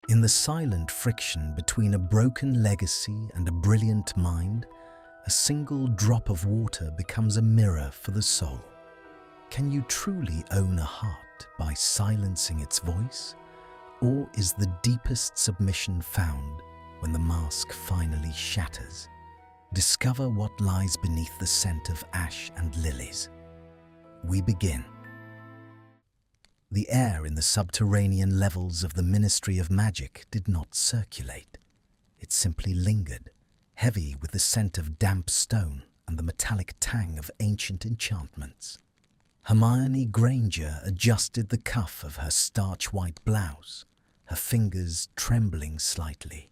In the silent friction between a broken legacy and a brilliant mind, a single drop of water becomes a mirror for the soul. Can you truly own a heart by silencing its voice? Or is the deepest submission found when the mask finally shatters? Discover what lies beneath the scent of ash and lilies. We begin. The air in the subterranean levels of the Ministry of Magic did not circulate. It simply lingered, heavy with the scent of damp stone and the metallic tang of ancient enchantments. Hermione Granger adjusted the cuff of her starch-white blouse, her fingers trembling slightly.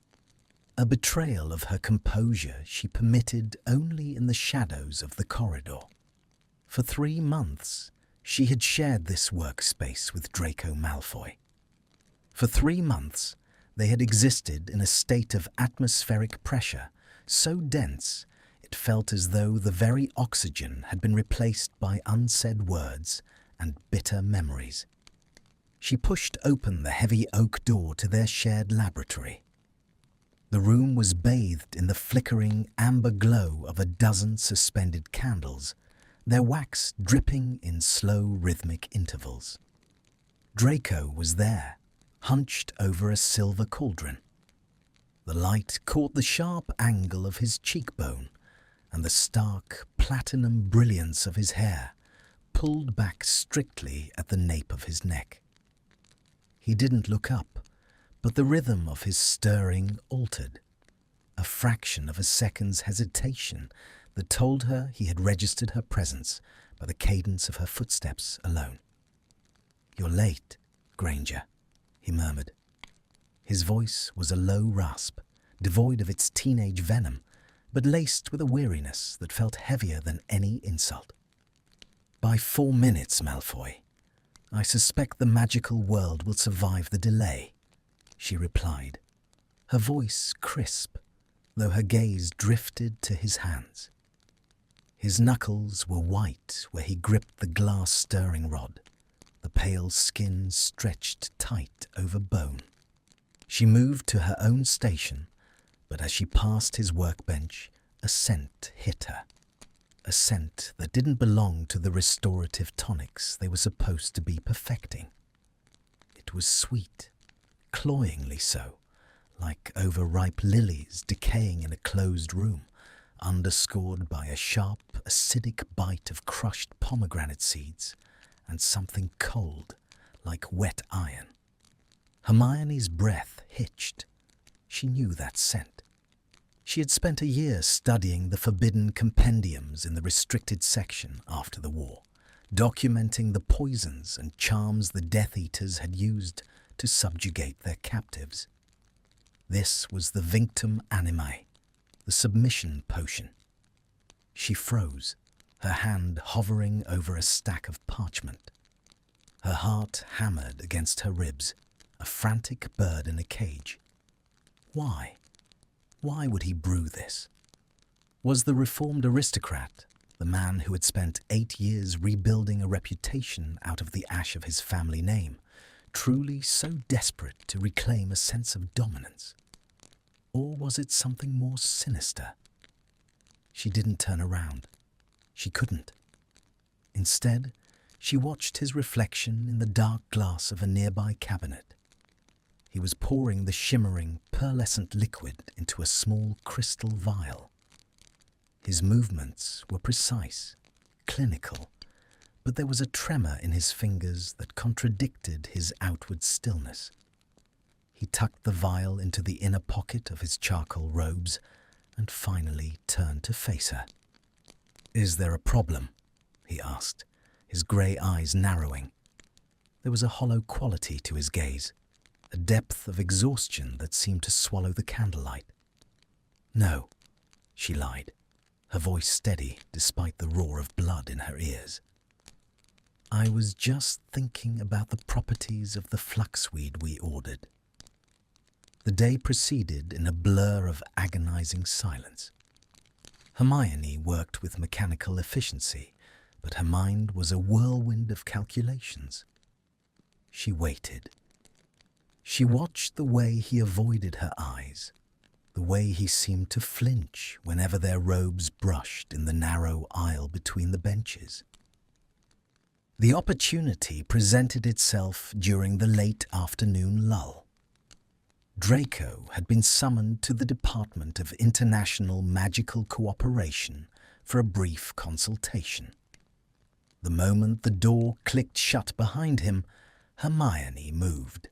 A betrayal of her composure she permitted only in the shadows of the corridor. For 3 months, she had shared this workspace with Draco Malfoy. For 3 months, they had existed in a state of atmospheric pressure so dense it felt as though the very oxygen had been replaced by unsaid words and bitter memories. She pushed open the heavy oak door to their shared laboratory. The room was bathed in the flickering amber glow of a dozen suspended candles, their wax dripping in slow rhythmic intervals. Draco was there, hunched over a silver cauldron. The light caught the sharp angle of his cheekbone and the stark platinum brilliance of his hair, pulled back strictly at the nape of his neck. He didn't look up, but the rhythm of his stirring altered, a fraction of a second's hesitation that told her he had registered her presence by the cadence of her footsteps alone. "You're late, Granger," he murmured. His voice was a low rasp, devoid of its teenage venom, but laced with a weariness that felt heavier than any insult. "By 4 minutes, Malfoy. I suspect the magical world will survive the delay," she replied, her voice crisp, though her gaze drifted to his hands. His knuckles were white where he gripped the glass stirring rod, the pale skin stretched tight over bone. She moved to her own station, but as she passed his workbench, a scent hit her. A scent that didn't belong to the restorative tonics they were supposed to be perfecting. It was sweet, cloyingly so, like overripe lilies decaying in a closed room, underscored by a sharp, acidic bite of crushed pomegranate seeds and something cold, like wet iron. Hermione's breath hitched. She knew that scent. She had spent a year studying the forbidden compendiums in the restricted section after the war, documenting the poisons and charms the Death Eaters had used to subjugate their captives. This was the Vinctum Animae, the submission potion. She froze, her hand hovering over a stack of parchment. Her heart hammered against her ribs, a frantic bird in a cage. Why? Why would he brew this? Was the reformed aristocrat, the man who had spent 8 years rebuilding a reputation out of the ash of his family name, truly so desperate to reclaim a sense of dominance? Or was it something more sinister? She didn't turn around. She couldn't. Instead, she watched his reflection in the dark glass of a nearby cabinet. He was pouring the shimmering, pearlescent liquid into a small crystal vial. His movements were precise, clinical, but there was a tremor in his fingers that contradicted his outward stillness. He tucked the vial into the inner pocket of his charcoal robes and finally turned to face her. "Is there a problem?" he asked, his grey eyes narrowing. There was a hollow quality to his gaze, a depth of exhaustion that seemed to swallow the candlelight. "No," she lied, her voice steady despite the roar of blood in her ears. "I was just thinking about the properties of the fluxweed we ordered." The day proceeded in a blur of agonizing silence. Hermione worked with mechanical efficiency, but her mind was a whirlwind of calculations. She waited. She watched the way he avoided her eyes, the way he seemed to flinch whenever their robes brushed in the narrow aisle between the benches. The opportunity presented itself during the late afternoon lull. Draco had been summoned to the Department of International Magical Cooperation for a brief consultation. The moment the door clicked shut behind him, Hermione moved.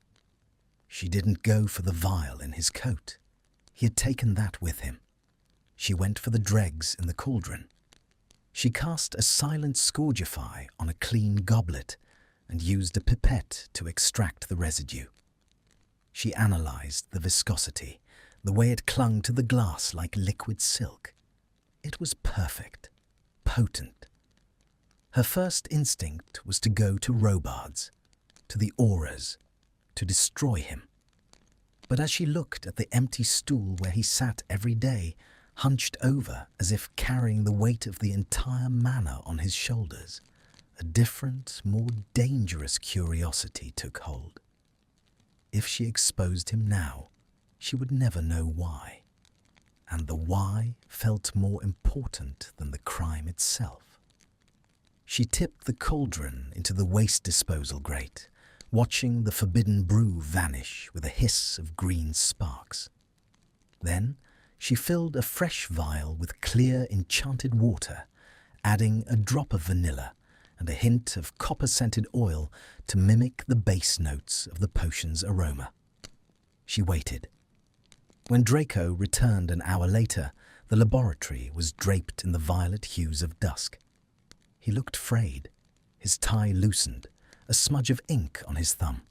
She didn't go for the vial in his coat. He had taken that with him. She went for the dregs in the cauldron. She cast a silent scourgify on a clean goblet and used a pipette to extract the residue. She analyzed the viscosity, the way it clung to the glass like liquid silk. It was perfect, potent. Her first instinct was to go to Robards, to the auras, to destroy him. But as she looked at the empty stool where he sat every day, hunched over as if carrying the weight of the entire manor on his shoulders, a different, more dangerous curiosity took hold. If she exposed him now, she would never know why. And the why felt more important than the crime itself. She tipped the cauldron into the waste disposal grate, watching the forbidden brew vanish with a hiss of green sparks. Then she filled a fresh vial with clear enchanted water, adding a drop of vanilla and a hint of copper-scented oil to mimic the base notes of the potion's aroma. She waited. When Draco returned an hour later, the laboratory was draped in the violet hues of dusk. He looked frayed, his tie loosened, a smudge of ink on his thumb.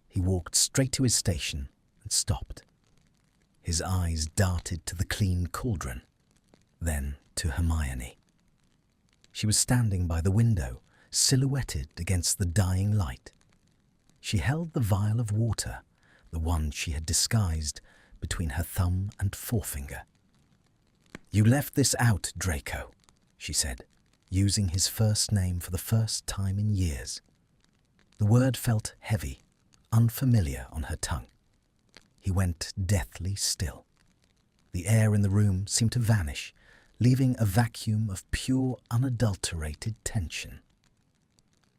He walked straight to his station and stopped. His eyes darted to the clean cauldron, then to Hermione. She was standing by the window, silhouetted against the dying light. She held the vial of water, the one she had disguised, between her thumb and forefinger. "You left this out, Draco," she said, using his first name for the first time in years. The word felt heavy, unfamiliar on her tongue. He went deathly still. The air in the room seemed to vanish, leaving a vacuum of pure, unadulterated tension.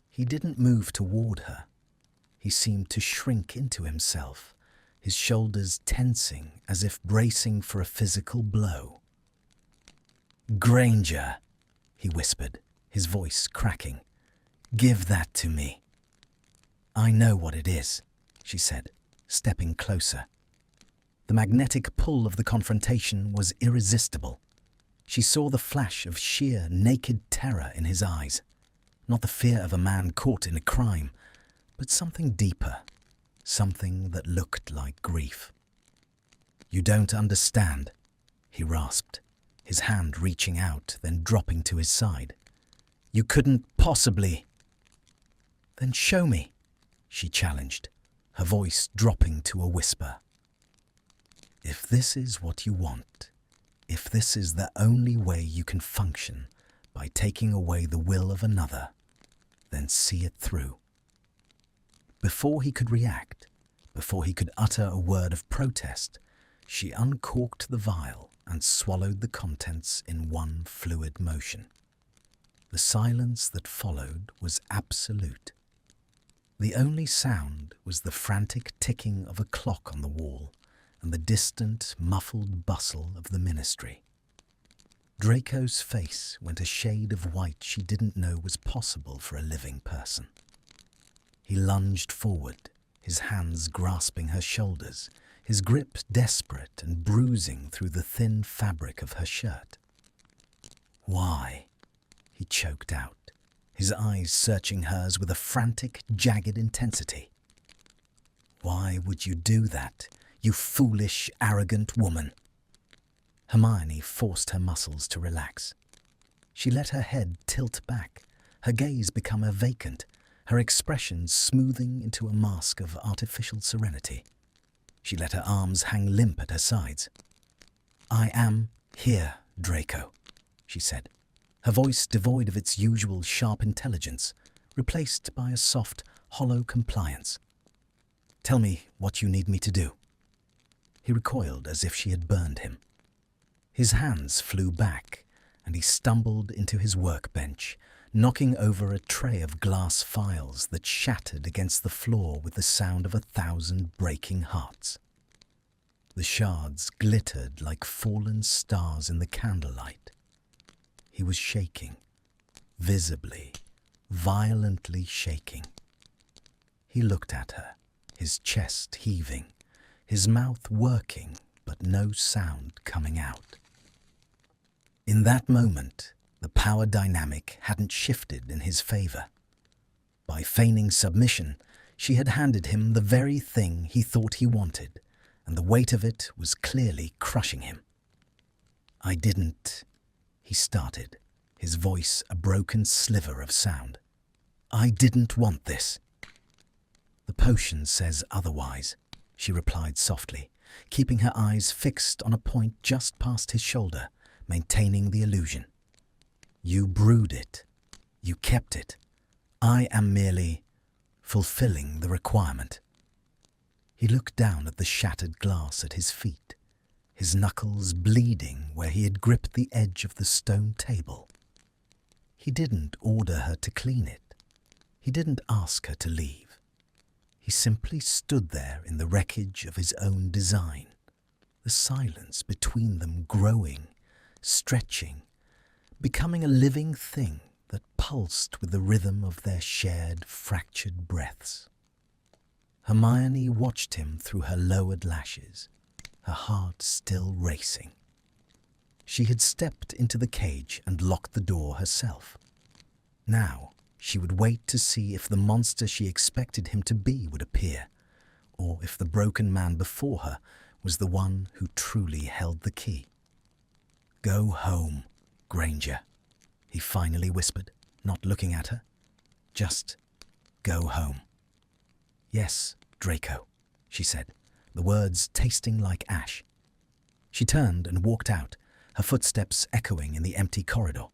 He didn't move toward her. He seemed to shrink into himself, his shoulders tensing as if bracing for a physical blow. "Granger," he whispered, his voice cracking. "Give that to me." "I know what it is," she said, stepping closer. The magnetic pull of the confrontation was irresistible. She saw the flash of sheer, naked terror in his eyes. Not the fear of a man caught in a crime, but something deeper, something that looked like grief. "You don't understand," he rasped, his hand reaching out, then dropping to his side. "You couldn't possibly." "Then show me," she challenged, her voice dropping to a whisper. "If this is what you want, if this is the only way you can function by taking away the will of another, then see it through." Before he could react, before he could utter a word of protest, she uncorked the vial and swallowed the contents in one fluid motion. The silence that followed was absolute. The only sound was the frantic ticking of a clock on the wall and the distant, muffled bustle of the ministry. Draco's face went a shade of white she didn't know was possible for a living person. He lunged forward, his hands grasping her shoulders, his grip desperate and bruising through the thin fabric of her shirt. "Why?" he choked out, his eyes searching hers with a frantic, jagged intensity. "Why would you do that, you foolish, arrogant woman?" Hermione forced her muscles to relax. She let her head tilt back, her gaze become vacant, her expression smoothing into a mask of artificial serenity. She let her arms hang limp at her sides. "I am here, Draco," she said, her voice devoid of its usual sharp intelligence, replaced by a soft, hollow compliance. Tell me what you need me to do." He recoiled as if she had burned him. His hands flew back, and he stumbled into his workbench, knocking over a tray of glass files that shattered against the floor with the sound of 1,000 breaking hearts. The shards glittered like fallen stars in the candlelight. He was shaking, visibly, violently shaking. He looked at her, his chest heaving, his mouth working, but no sound coming out. In that moment, the power dynamic hadn't shifted in his favor. By feigning submission, she had handed him the very thing he thought he wanted, and the weight of it was clearly crushing him. "I didn't," he started, his voice a broken sliver of sound. "I didn't want this." "The potion says otherwise," she replied softly, keeping her eyes fixed on a point just past his shoulder, maintaining the illusion. "You brewed it. You kept it. I am merely fulfilling the requirement." He looked down at the shattered glass at his feet, his knuckles bleeding where he had gripped the edge of the stone table. He didn't order her to clean it. He didn't ask her to leave. He simply stood there in the wreckage of his own design, the silence between them growing, stretching, becoming a living thing that pulsed with the rhythm of their shared, fractured breaths. Hermione watched him through her lowered lashes, her heart still racing. She had stepped into the cage and locked the door herself. Now she would wait to see if the monster she expected him to be would appear, or if the broken man before her was the one who truly held the key. "Go home, Granger," he finally whispered, not looking at her. "Just go home." "Yes, Draco," she said, the words tasting like ash. She turned and walked out, her footsteps echoing in the empty corridor.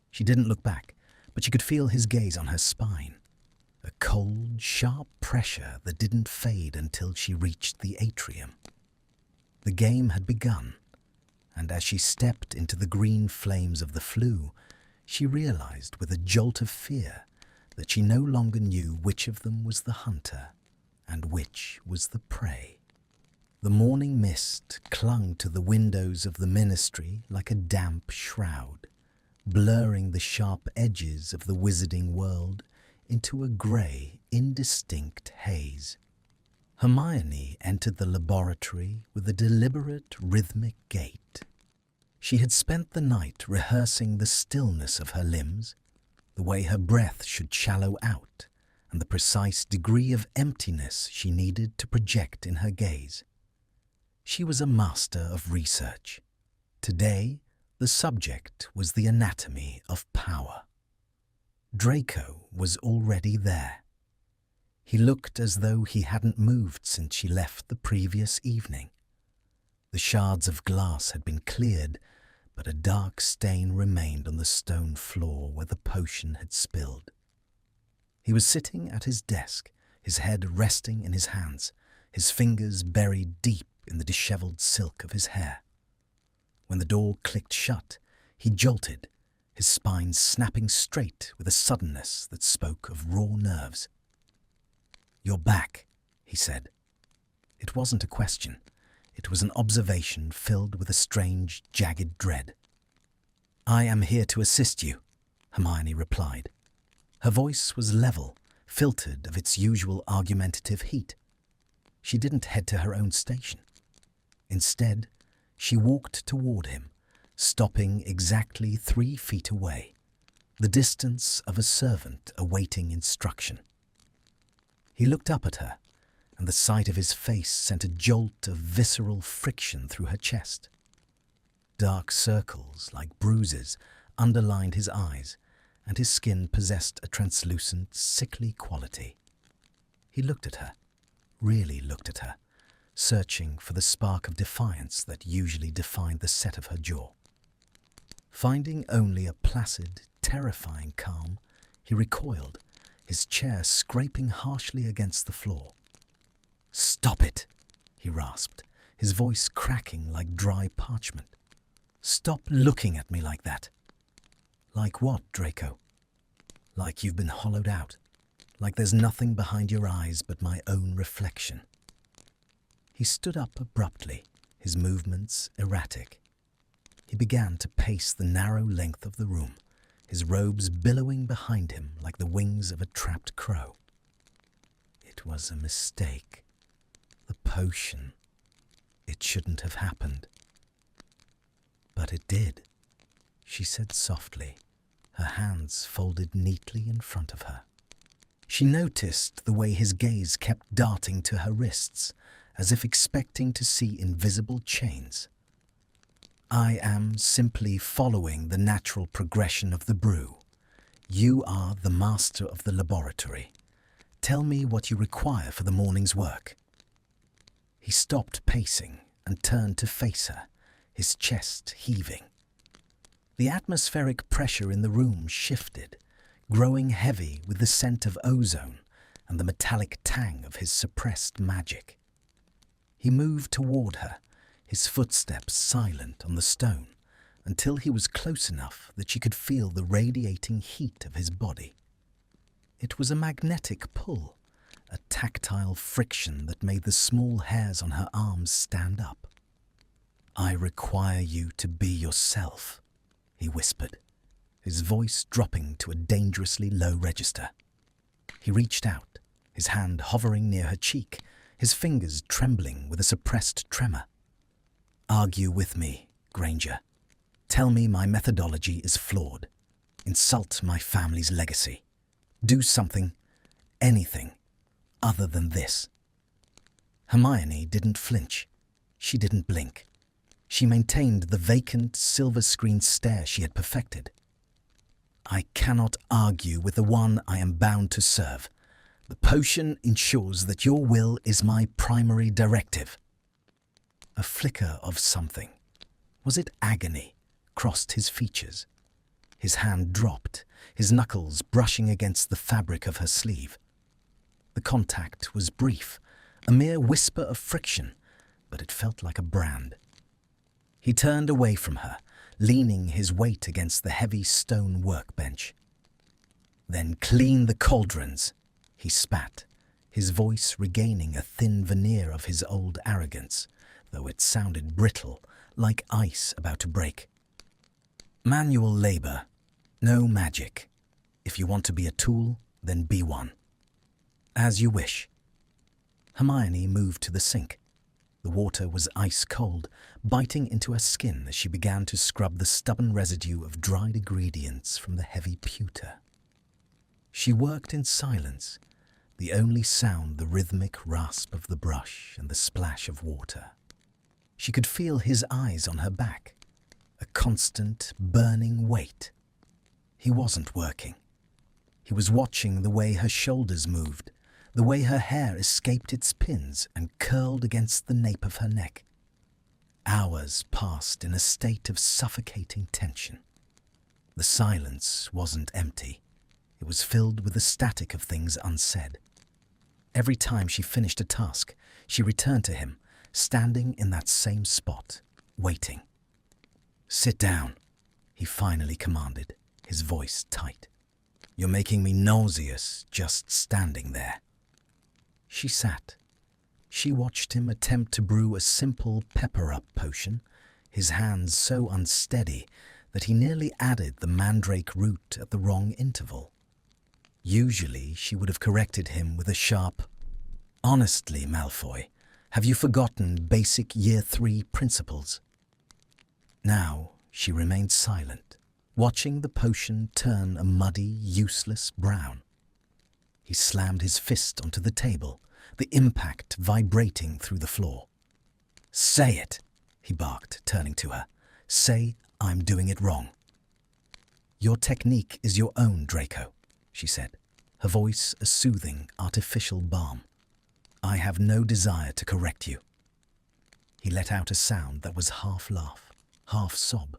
She didn't look back, but she could feel his gaze on her spine, a cold, sharp pressure that didn't fade until she reached the atrium. The game had begun, and as she stepped into the green flames of the flue, she realized with a jolt of fear that she no longer knew which of them was the hunter and which was the prey. The morning mist clung to the windows of the ministry like a damp shroud, blurring the sharp edges of the wizarding world into a grey, indistinct haze. Hermione entered the laboratory with a deliberate, rhythmic gait. She had spent the night rehearsing the stillness of her limbs, the way her breath should shallow out, and the precise degree of emptiness she needed to project in her gaze. She was a master of research. Today, the subject was the anatomy of power. Draco was already there. He looked as though he hadn't moved since she left the previous evening. The shards of glass had been cleared, but a dark stain remained on the stone floor where the potion had spilled. He was sitting at his desk, his head resting in his hands, his fingers buried deep in the dishevelled silk of his hair. When the door clicked shut, he jolted, his spine snapping straight with a suddenness that spoke of raw nerves. "You're back," he said. It wasn't a question. It was an observation filled with a strange, jagged dread. "I am here to assist you," Hermione replied. Her voice was level, filtered of its usual argumentative heat. She didn't head to her own station. Instead, she walked toward him, stopping exactly 3 feet away, the distance of a servant awaiting instruction. He looked up at her, and the sight of his face sent a jolt of visceral friction through her chest. Dark circles, like bruises, underlined his eyes, and his skin possessed a translucent, sickly quality. He looked at her, really looked at her, searching for the spark of defiance that usually defined the set of her jaw. Finding only a placid, terrifying calm, he recoiled, his chair scraping harshly against the floor. "Stop it," he rasped, his voice cracking like dry parchment. "Stop looking at me like that." "Like what, Draco?" "Like you've been hollowed out. Like there's nothing behind your eyes but my own reflection." He stood up abruptly, his movements erratic. He began to pace the narrow length of the room, his robes billowing behind him like the wings of a trapped crow. It was a mistake. The potion. It shouldn't have happened. "But it did," she said softly, her hands folded neatly in front of her. She noticed the way his gaze kept darting to her wrists, as if expecting to see invisible chains. "I am simply following the natural progression of the brew. You are the master of the laboratory. Tell me what you require for the morning's work." He stopped pacing and turned to face her, his chest heaving. The atmospheric pressure in the room shifted, growing heavy with the scent of ozone and the metallic tang of his suppressed magic. He moved toward her, his footsteps silent on the stone, until he was close enough that she could feel the radiating heat of his body. It was a magnetic pull, a tactile friction that made the small hairs on her arms stand up. "I require you to be yourself," he whispered, his voice dropping to a dangerously low register. He reached out, his hand hovering near her cheek, his fingers trembling with a suppressed tremor. "Argue with me, Granger. Tell me my methodology is flawed. Insult my family's legacy. Do something, anything, other than this." Hermione didn't flinch. She didn't blink. She maintained the vacant, silver-screened stare she had perfected. "I cannot argue with the one I am bound to serve. The potion ensures that your will is my primary directive." A flicker of something, was it agony, crossed his features. His hand dropped, his knuckles brushing against the fabric of her sleeve. The contact was brief, a mere whisper of friction, but it felt like a brand. He turned away from her, leaning his weight against the heavy stone workbench. "Then clean the cauldrons," he spat, his voice regaining a thin veneer of his old arrogance, though it sounded brittle, like ice about to break. "Manual labor, no magic. If you want to be a tool, then be one." "As you wish." Hermione moved to the sink. The water was ice cold, biting into her skin as she began to scrub the stubborn residue of dried ingredients from the heavy pewter. She worked in silence, the only sound the rhythmic rasp of the brush and the splash of water. She could feel his eyes on her back, a constant, burning weight. He wasn't working. He was watching the way her shoulders moved, the way her hair escaped its pins and curled against the nape of her neck. Hours passed in a state of suffocating tension. The silence wasn't empty. It was filled with the static of things unsaid. Every time she finished a task, she returned to him, standing in that same spot, waiting. "Sit down," he finally commanded, his voice tight. "You're making me nauseous just standing there." She sat. She watched him attempt to brew a simple pepper-up potion, his hands so unsteady that he nearly added the mandrake root at the wrong interval. Usually she would have corrected him with a sharp, "Honestly, Malfoy, have you forgotten basic Year 3 principles?" Now she remained silent, watching the potion turn a muddy, useless brown. He slammed his fist onto the table, the impact vibrating through the floor. "Say it," he barked, turning to her. "Say I'm doing it wrong." "Your technique is your own, Draco," she said, her voice a soothing, artificial balm. "I have no desire to correct you." He let out a sound that was half laugh, half sob.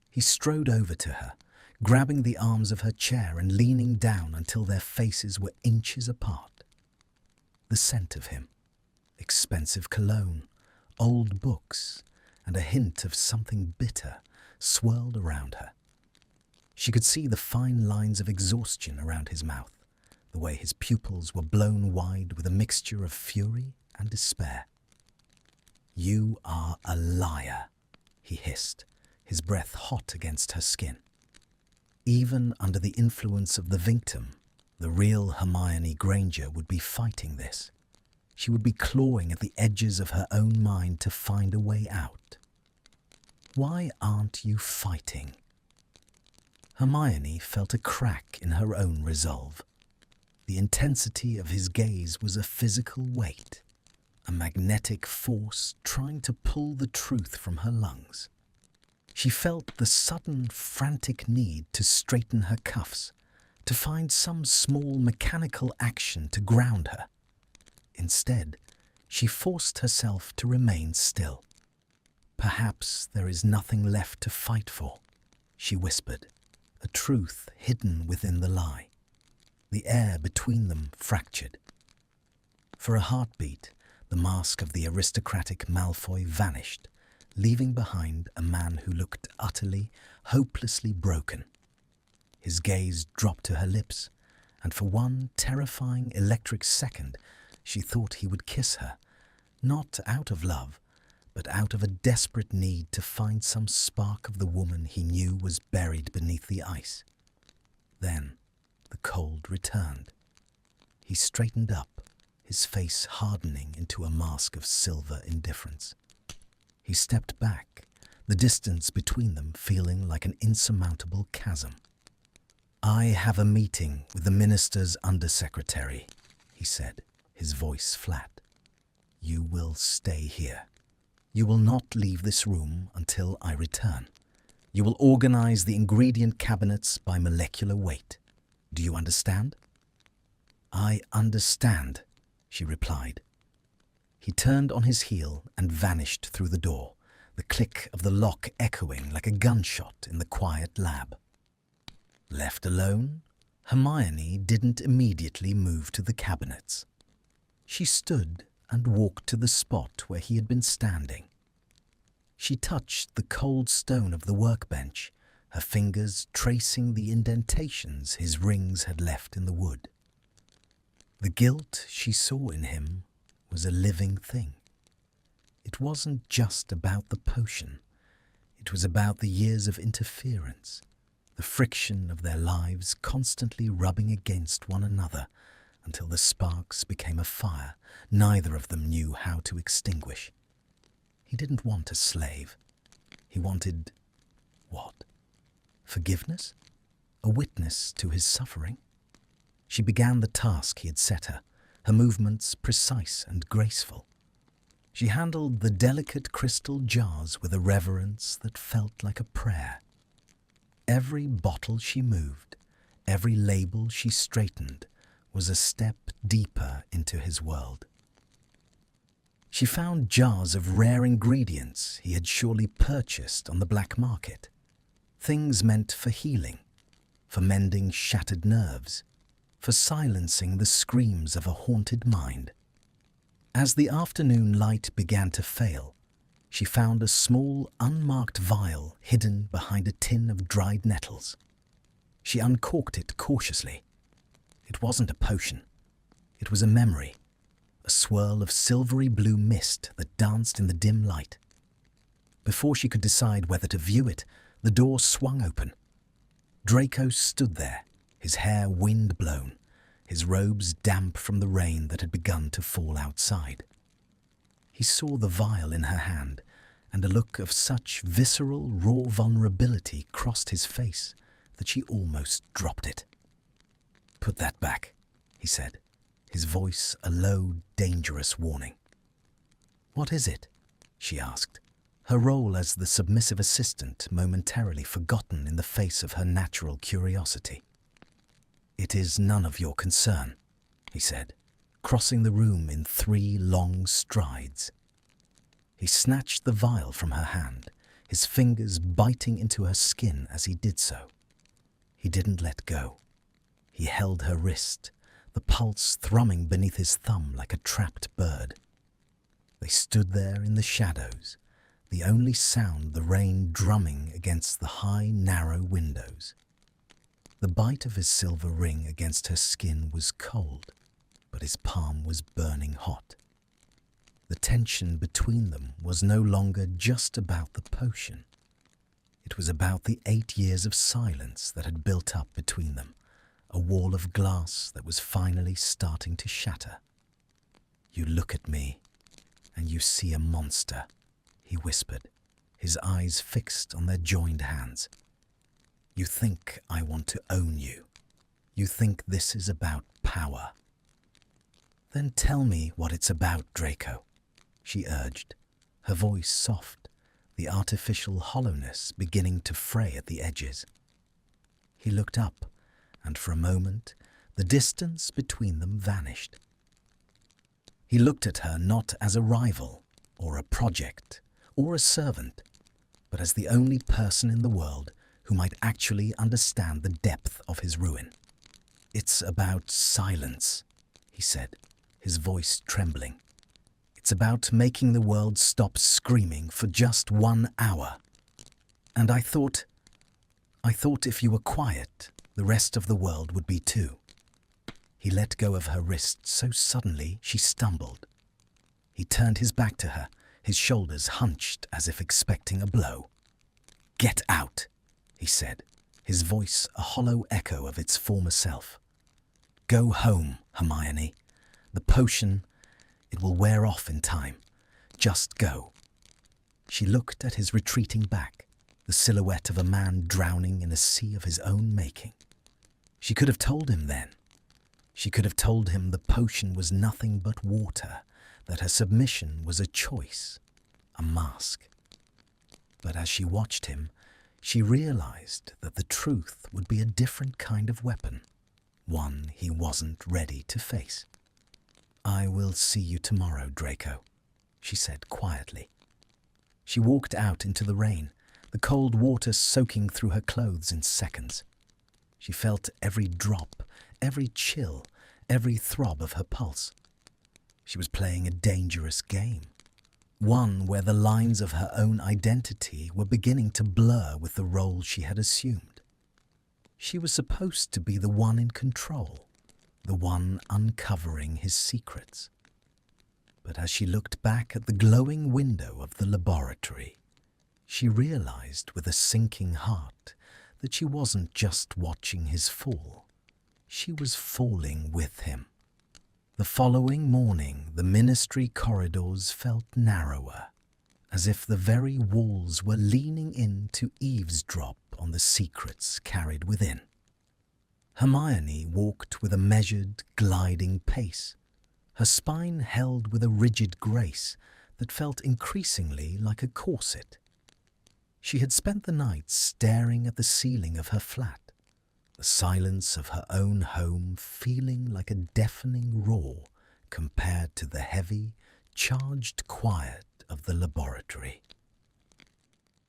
He strode over to her, grabbing the arms of her chair and leaning down until their faces were inches apart. The scent of him, expensive cologne, old books, and a hint of something bitter swirled around her. She could see the fine lines of exhaustion around his mouth, the way his pupils were blown wide with a mixture of fury and despair. "You are a liar," he hissed, his breath hot against her skin. Even under the influence of the victim, the real Hermione Granger would be fighting this. She would be clawing at the edges of her own mind to find a way out. "Why aren't you fighting?" Hermione felt a crack in her own resolve. The intensity of his gaze was a physical weight, a magnetic force trying to pull the truth from her lungs. She felt the sudden, frantic need to straighten her cuffs, to find some small mechanical action to ground her. Instead, she forced herself to remain still. "Perhaps there is nothing left to fight for," she whispered, a truth hidden within the lie. The air between them fractured. For a heartbeat, the mask of the aristocratic Malfoy vanished, leaving behind a man who looked utterly, hopelessly broken. His gaze dropped to her lips, and for one terrifying electric second, she thought he would kiss her, not out of love, but out of a desperate need to find some spark of the woman he knew was buried beneath the ice. Then the cold returned. He straightened up, his face hardening into a mask of silver indifference. He stepped back, the distance between them feeling like an insurmountable chasm. "I have a meeting with the minister's undersecretary," he said, his voice flat. "You will stay here. You will not leave this room until I return. You will organize the ingredient cabinets by molecular weight. Do you understand?" "I understand," she replied. He turned on his heel and vanished through the door, the click of the lock echoing like a gunshot in the quiet lab. Left alone, Hermione didn't immediately move to the cabinets. She stood and walked to the spot where he had been standing. She touched the cold stone of the workbench, her fingers tracing the indentations his rings had left in the wood. The guilt she saw in him was a living thing. It wasn't just about the potion. It was about the years of interference, the friction of their lives constantly rubbing against one another until the sparks became a fire neither of them knew how to extinguish. He didn't want a slave. He wanted what? Forgiveness? A witness to his suffering? She began the task he had set her movements precise and graceful. She handled the delicate crystal jars with a reverence that felt like a prayer. Every bottle she moved, every label she straightened, was a step deeper into his world. She found jars of rare ingredients he had surely purchased on the black market, things meant for healing, for mending shattered nerves, for silencing the screams of a haunted mind. As the afternoon light began to fail, she found a small, unmarked vial hidden behind a tin of dried nettles. She uncorked it cautiously. It wasn't a potion. It was a memory, a swirl of silvery blue mist that danced in the dim light. Before she could decide whether to view it, the door swung open. Draco stood there, his hair wind-blown, his robes damp from the rain that had begun to fall outside. He saw the vial in her hand, and a look of such visceral, raw vulnerability crossed his face that she almost dropped it. "Put that back," he said, his voice a low, dangerous warning. "What is it?" she asked, her role as the submissive assistant momentarily forgotten in the face of her natural curiosity. "It is none of your concern," he said, crossing the room in 3 long strides. He snatched the vial from her hand, his fingers biting into her skin as he did so. He didn't let go. He held her wrist, the pulse thrumming beneath his thumb like a trapped bird. They stood there in the shadows, the only sound the rain drumming against the high, narrow windows. The bite of his silver ring against her skin was cold, but his palm was burning hot. The tension between them was no longer just about the potion. It was about the 8 years of silence that had built up between them, a wall of glass that was finally starting to shatter. "You look at me, and you see a monster," he whispered, his eyes fixed on their joined hands. "You think I want to own you. You think this is about power. Then tell me what it's about, Draco," she urged, her voice soft, the artificial hollowness beginning to fray at the edges. He looked up, and for a moment, the distance between them vanished. He looked at her not as a rival, or a project, or a servant, but as the only person in the world who might actually understand the depth of his ruin. "It's about silence," he said, his voice trembling. "It's about making the world stop screaming for just 1 hour. And I thought if you were quiet, the rest of the world would be too." He let go of her wrist so suddenly she stumbled. He turned his back to her, his shoulders hunched as if expecting a blow. "Get out," he said, his voice a hollow echo of its former self. "Go home, Hermione. The potion, it will wear off in time. Just go." She looked at his retreating back, the silhouette of a man drowning in a sea of his own making. She could have told him then. She could have told him the potion was nothing but water, that her submission was a choice, a mask. But as she watched him, she realized that the truth would be a different kind of weapon, one he wasn't ready to face. "I will see you tomorrow, Draco," she said quietly. She walked out into the rain, the cold water soaking through her clothes in seconds. She felt every drop, every chill, every throb of her pulse. She was playing a dangerous game, one where the lines of her own identity were beginning to blur with the role she had assumed. She was supposed to be the one in control, the one uncovering his secrets. But as she looked back at the glowing window of the laboratory, she realized with a sinking heart that she wasn't just watching his fall. She was falling with him. The following morning, the ministry corridors felt narrower, as if the very walls were leaning in to eavesdrop on the secrets carried within. Hermione walked with a measured, gliding pace, her spine held with a rigid grace that felt increasingly like a corset. She had spent the night staring at the ceiling of her flat, the silence of her own home feeling like a deafening roar compared to the heavy, charged quiet of the laboratory.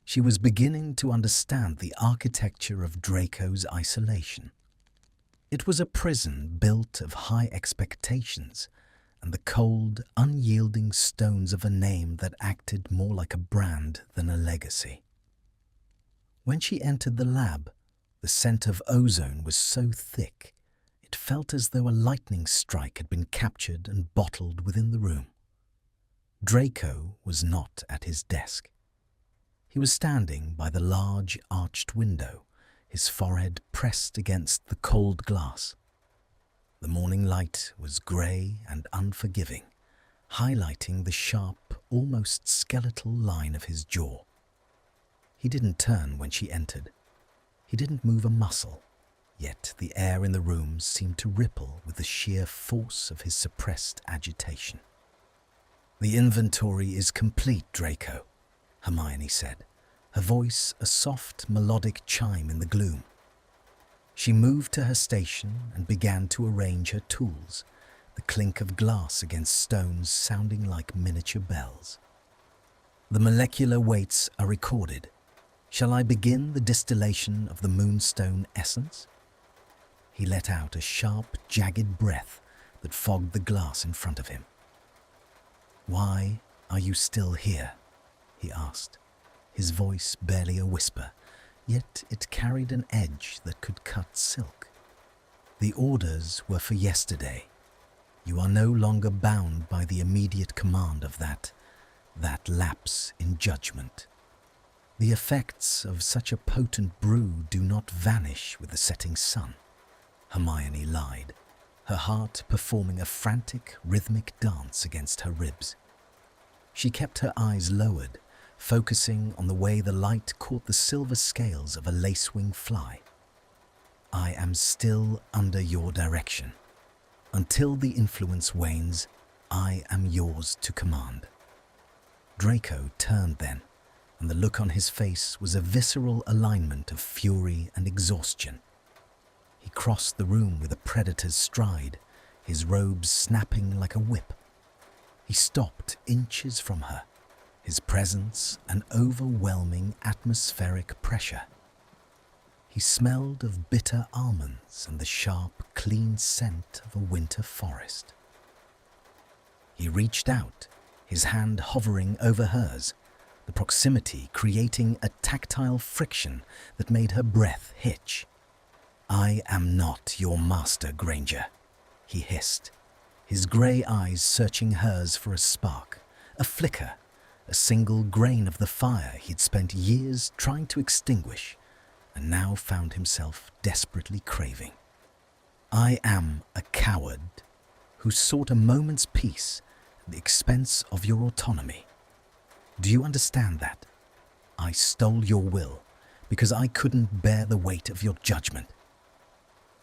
She was beginning to understand the architecture of Draco's isolation. It was a prison built of high expectations and the cold, unyielding stones of a name that acted more like a brand than a legacy. When she entered the lab, the scent of ozone was so thick, it felt as though a lightning strike had been captured and bottled within the room. Draco was not at his desk. He was standing by the large arched window, his forehead pressed against the cold glass. The morning light was grey and unforgiving, highlighting the sharp, almost skeletal line of his jaw. He didn't turn when she entered. He didn't move a muscle, yet the air in the room seemed to ripple with the sheer force of his suppressed agitation. "The inventory is complete, Draco," Hermione said, her voice a soft, melodic chime in the gloom. She moved to her station and began to arrange her tools, the clink of glass against stones sounding like miniature bells. "The molecular weights are recorded. Shall I begin the distillation of the moonstone essence?" He let out a sharp, jagged breath that fogged the glass in front of him. "Why "Are you still here?" he asked, his voice barely a whisper, yet it carried an edge that could cut silk. "The orders were for yesterday. You are no longer bound by the immediate command of that lapse in judgment. The effects of such a potent brew do not vanish with the setting sun," Hermione lied, her heart performing a frantic, rhythmic dance against her ribs. She kept her eyes lowered, focusing on the way the light caught the silver scales of a lacewing fly. "I am still under your direction. Until the influence wanes, I am yours to command." Draco turned then, and the look on his face was a visceral alignment of fury and exhaustion. He crossed the room with a predator's stride, his robes snapping like a whip. He stopped inches from her, his presence an overwhelming atmospheric pressure. He smelled of bitter almonds and the sharp, clean scent of a winter forest. He reached out, his hand hovering over hers, the proximity creating a tactile friction that made her breath hitch. "I am not your master, Granger," he hissed, his grey eyes searching hers for a spark, a flicker, a single grain of the fire he'd spent years trying to extinguish and now found himself desperately craving. "I am a coward who sought a moment's peace at the expense of your autonomy. Do you understand that? I stole your will because I couldn't bear the weight of your judgment."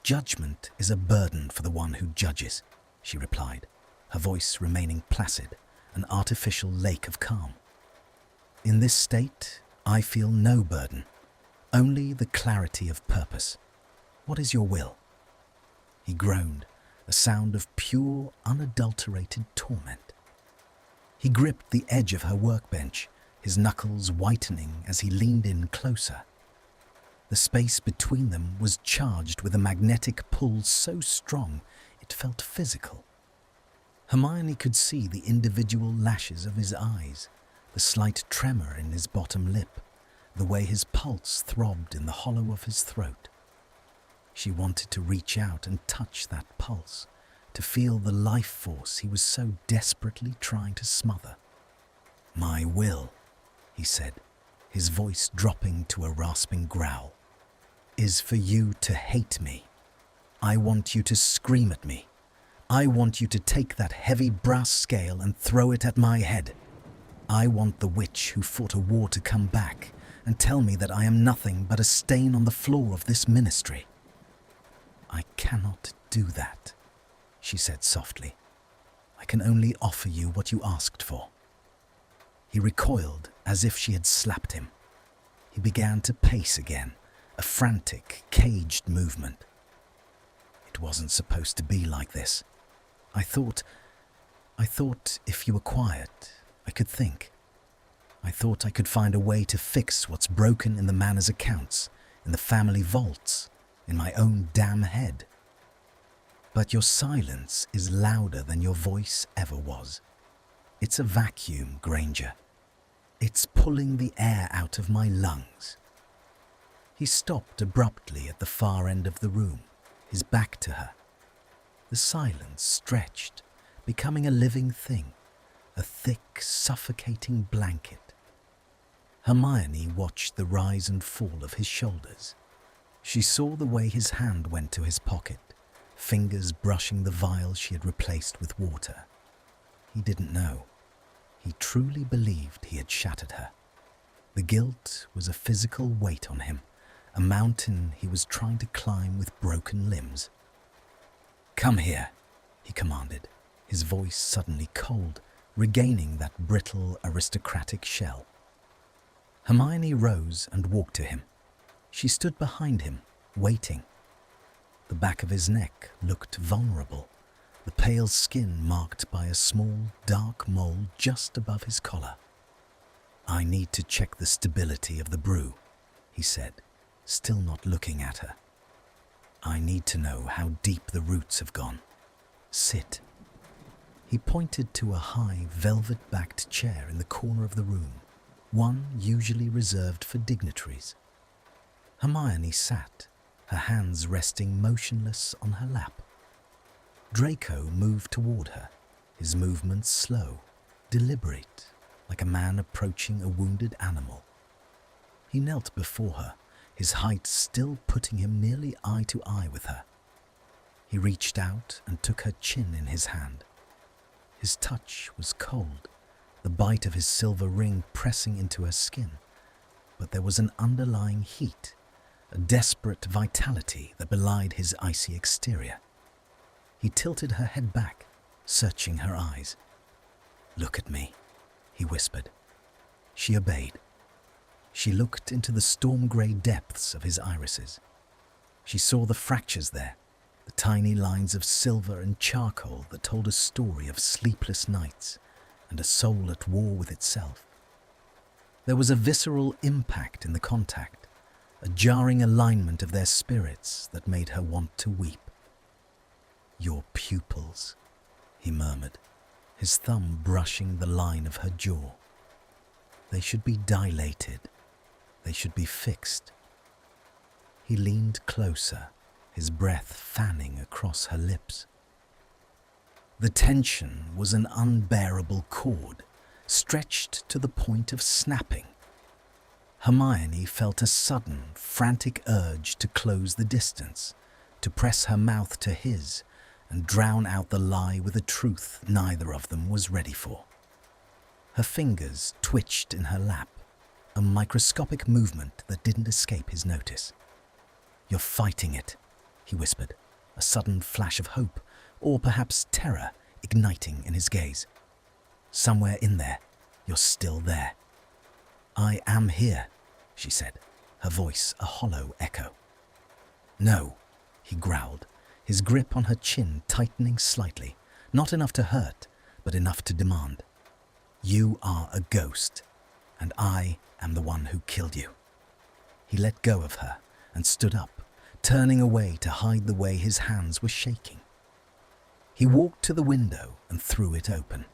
"Judgment is a burden for the one who judges," she replied, her voice remaining placid, an artificial lake of calm. "In this state, I feel no burden, only the clarity of purpose. What is your will?" He groaned, a sound of pure, unadulterated torment. He gripped the edge of her workbench, his knuckles whitening as he leaned in closer. The space between them was charged with a magnetic pull so strong it felt physical. Hermione could see the individual lashes of his eyes, the slight tremor in his bottom lip, the way his pulse throbbed in the hollow of his throat. She wanted to reach out and touch that pulse, to feel the life force he was so desperately trying to smother. "My will," he said, his voice dropping to a rasping growl, "is for you to hate me. I want you to scream at me. I want you to take that heavy brass scale and throw it at my head. I want the witch who fought a war to come back and tell me that I am nothing but a stain on the floor of this ministry." "I cannot do that," she said softly. "I can only offer you what you asked for." He recoiled as if she had slapped him. He began to pace again, a frantic, caged movement. "It wasn't supposed to be like this. I thought if you were quiet, I could think. I thought I could find a way to fix what's broken in the manor's accounts, in the family vaults, in my own damn head. But your silence is louder than your voice ever was. It's a vacuum, Granger. It's pulling the air out of my lungs." He stopped abruptly at the far end of the room, his back to her. The silence stretched, becoming a living thing, a thick, suffocating blanket. Hermione watched the rise and fall of his shoulders. She saw the way his hand went to his pocket, fingers brushing the vial she had replaced with water. He didn't know. He truly believed he had shattered her. The guilt was a physical weight on him, a mountain he was trying to climb with broken limbs. "Come here," he commanded, his voice suddenly cold, regaining that brittle, aristocratic shell. Hermione rose and walked to him. She stood behind him, waiting. The back of his neck looked vulnerable, the pale skin marked by a small, dark mole just above his collar. "I need to check the stability of the brew," he said, still not looking at her. "I need to know how deep the roots have gone. Sit." He pointed to a high, velvet-backed chair in the corner of the room, one usually reserved for dignitaries. Hermione sat, her hands resting motionless on her lap. Draco moved toward her, his movements slow, deliberate, like a man approaching a wounded animal. He knelt before her, his height still putting him nearly eye to eye with her. He reached out and took her chin in his hand. His touch was cold, the bite of his silver ring pressing into her skin, but there was an underlying heat, a desperate vitality that belied his icy exterior. He tilted her head back, searching her eyes. "Look at me," he whispered. She obeyed. She looked into the storm-grey depths of his irises. She saw the fractures there, the tiny lines of silver and charcoal that told a story of sleepless nights and a soul at war with itself. There was a visceral impact in the contact, a jarring alignment of their spirits that made her want to weep. "Your pupils," he murmured, his thumb brushing the line of her jaw. "They should be dilated. They should be fixed." He leaned closer, his breath fanning across her lips. The tension was an unbearable cord, stretched to the point of snapping. Hermione felt a sudden, frantic urge to close the distance, to press her mouth to his and drown out the lie with a truth neither of them was ready for. Her fingers twitched in her lap, a microscopic movement that didn't escape his notice. "You're fighting it," he whispered, a sudden flash of hope, or perhaps terror, igniting in his gaze. "Somewhere in there, you're still there." "I am here," she said, her voice a hollow echo. "No," he growled, his grip on her chin tightening slightly, not enough to hurt, but enough to demand. "You are a ghost, and I am the one who killed you." He let go of her and stood up, turning away to hide the way his hands were shaking. He walked to the window and threw it open.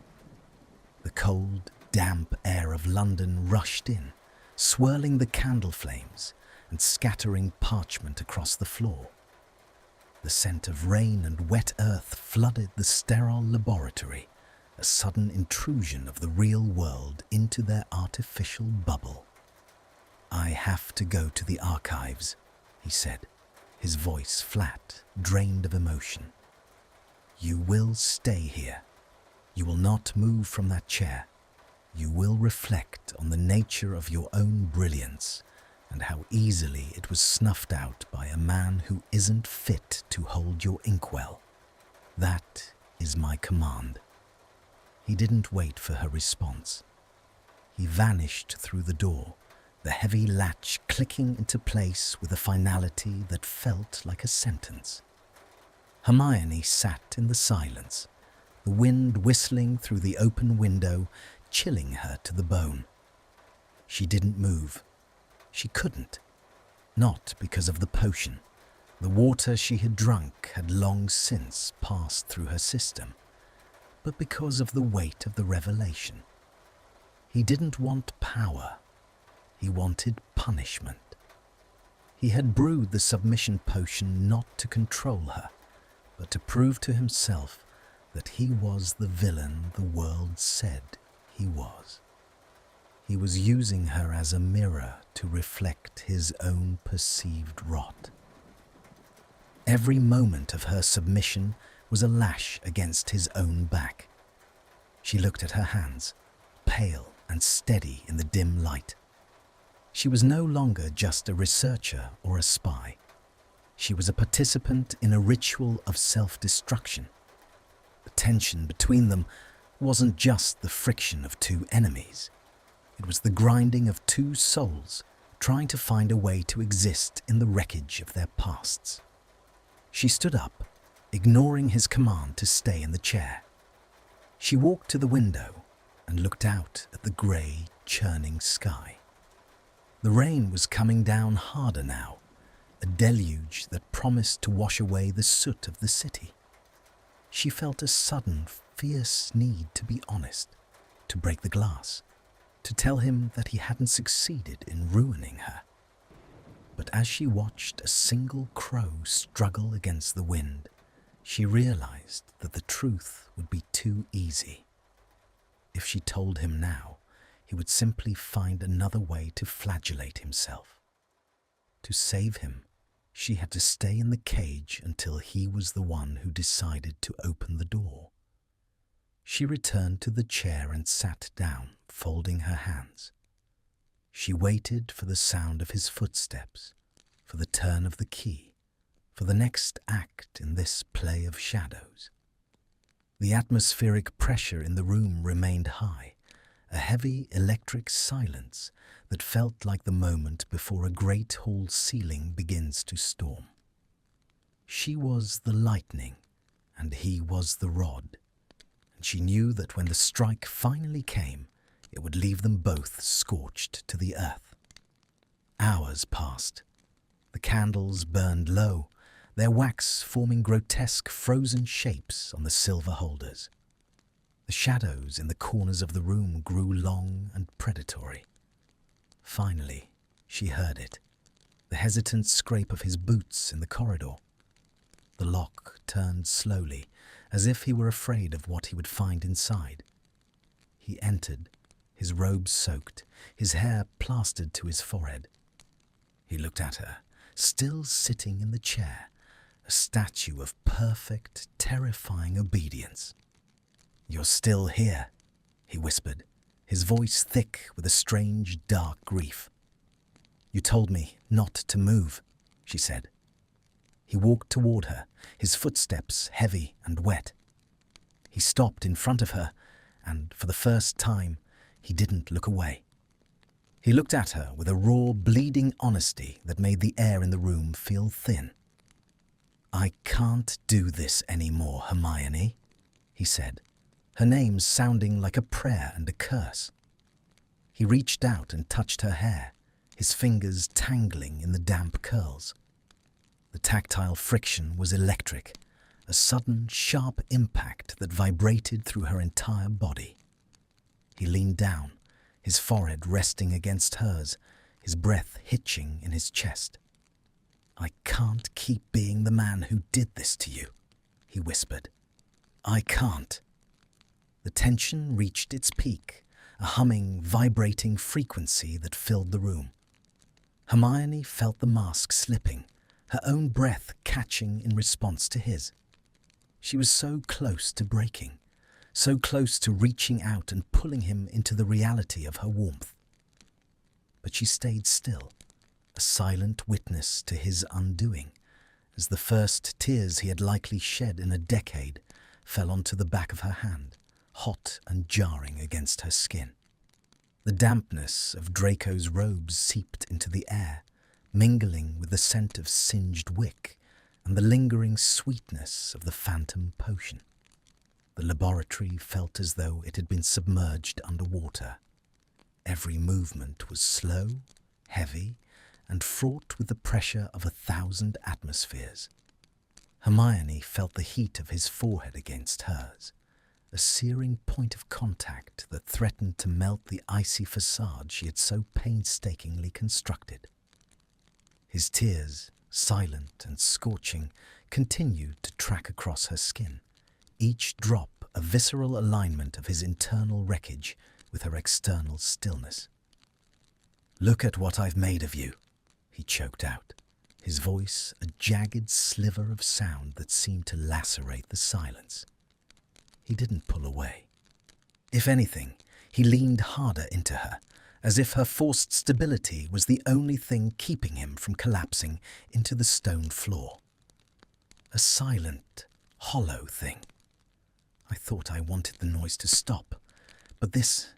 The cold, damp air of London rushed in, swirling the candle flames and scattering parchment across the floor. The scent of rain and wet earth flooded the sterile laboratory, a sudden intrusion of the real world into their artificial bubble. "I have to go to the archives," he said, his voice flat, drained of emotion. "You will stay here. You will not move from that chair. You will reflect on the nature of your own brilliance and how easily it was snuffed out by a man who isn't fit to hold your inkwell. That is my command." He didn't wait for her response. He vanished through the door, the heavy latch clicking into place with a finality that felt like a sentence. Hermione sat in the silence, the wind whistling through the open window, chilling her to the bone. She didn't move. She couldn't. Not because of the potion. The water she had drunk had long since passed through her system, but because of the weight of the revelation. He didn't want power. He wanted punishment. He had brewed the submission potion not to control her, but to prove to himself that he was the villain the world said he was. He was using her as a mirror to reflect his own perceived rot. Every moment of her submission was a lash against his own back. She looked at her hands, pale and steady in the dim light. She was no longer just a researcher or a spy. She was a participant in a ritual of self-destruction. The tension between them wasn't just the friction of two enemies. It was the grinding of two souls trying to find a way to exist in the wreckage of their pasts. She stood up, ignoring his command to stay in the chair. She walked to the window and looked out at the grey, churning sky. The rain was coming down harder now, a deluge that promised to wash away the soot of the city. She felt a sudden, fierce need to be honest, to break the glass, to tell him that he hadn't succeeded in ruining her. But as she watched a single crow struggle against the wind, she realized that the truth would be too easy. If she told him now, he would simply find another way to flagellate himself. To save him, she had to stay in the cage until he was the one who decided to open the door. She returned to the chair and sat down, folding her hands. She waited for the sound of his footsteps, for the turn of the key, for the next act in this play of shadows. The atmospheric pressure in the room remained high, a heavy electric silence that felt like the moment before a great hall ceiling begins to storm. She was the lightning, and he was the rod, and she knew that when the strike finally came, it would leave them both scorched to the earth. Hours passed. The candles burned low, their wax forming grotesque frozen shapes on the silver holders. The shadows in the corners of the room grew long and predatory. Finally, she heard it, the hesitant scrape of his boots in the corridor. The lock turned slowly, as if he were afraid of what he would find inside. He entered, his robe soaked, his hair plastered to his forehead. He looked at her, still sitting in the chair, a statue of perfect, terrifying obedience. "You're still here," he whispered, his voice thick with a strange, dark grief. "You told me not to move," she said. He walked toward her, his footsteps heavy and wet. He stopped in front of her, and for the first time, he didn't look away. He looked at her with a raw, bleeding honesty that made the air in the room feel thin. "I can't do this anymore, Hermione," he said, her name sounding like a prayer and a curse. He reached out and touched her hair, his fingers tangling in the damp curls. The tactile friction was electric, a sudden, sharp impact that vibrated through her entire body. He leaned down, his forehead resting against hers, his breath hitching in his chest. "I can't keep being the man who did this to you," he whispered. "I can't." The tension reached its peak, a humming, vibrating frequency that filled the room. Hermione felt the mask slipping, her own breath catching in response to his. She was so close to breaking, so close to reaching out and pulling him into the reality of her warmth. But she stayed still, a silent witness to his undoing, as the first tears he had likely shed in a decade fell onto the back of her hand, hot and jarring against her skin. The dampness of Draco's robes seeped into the air, mingling with the scent of singed wick and the lingering sweetness of the phantom potion. The laboratory felt as though it had been submerged underwater. Every movement was slow, heavy, and fraught with the pressure of 1,000 atmospheres. Hermione felt the heat of his forehead against hers, a searing point of contact that threatened to melt the icy facade she had so painstakingly constructed. His tears, silent and scorching, continued to track across her skin, each drop a visceral alignment of his internal wreckage with her external stillness. "Look at what I've made of you," he choked out, his voice a jagged sliver of sound that seemed to lacerate the silence. He didn't pull away. If anything, he leaned harder into her, as if her forced stability was the only thing keeping him from collapsing into the stone floor. A silent, hollow thing. I thought I wanted the noise to stop, but this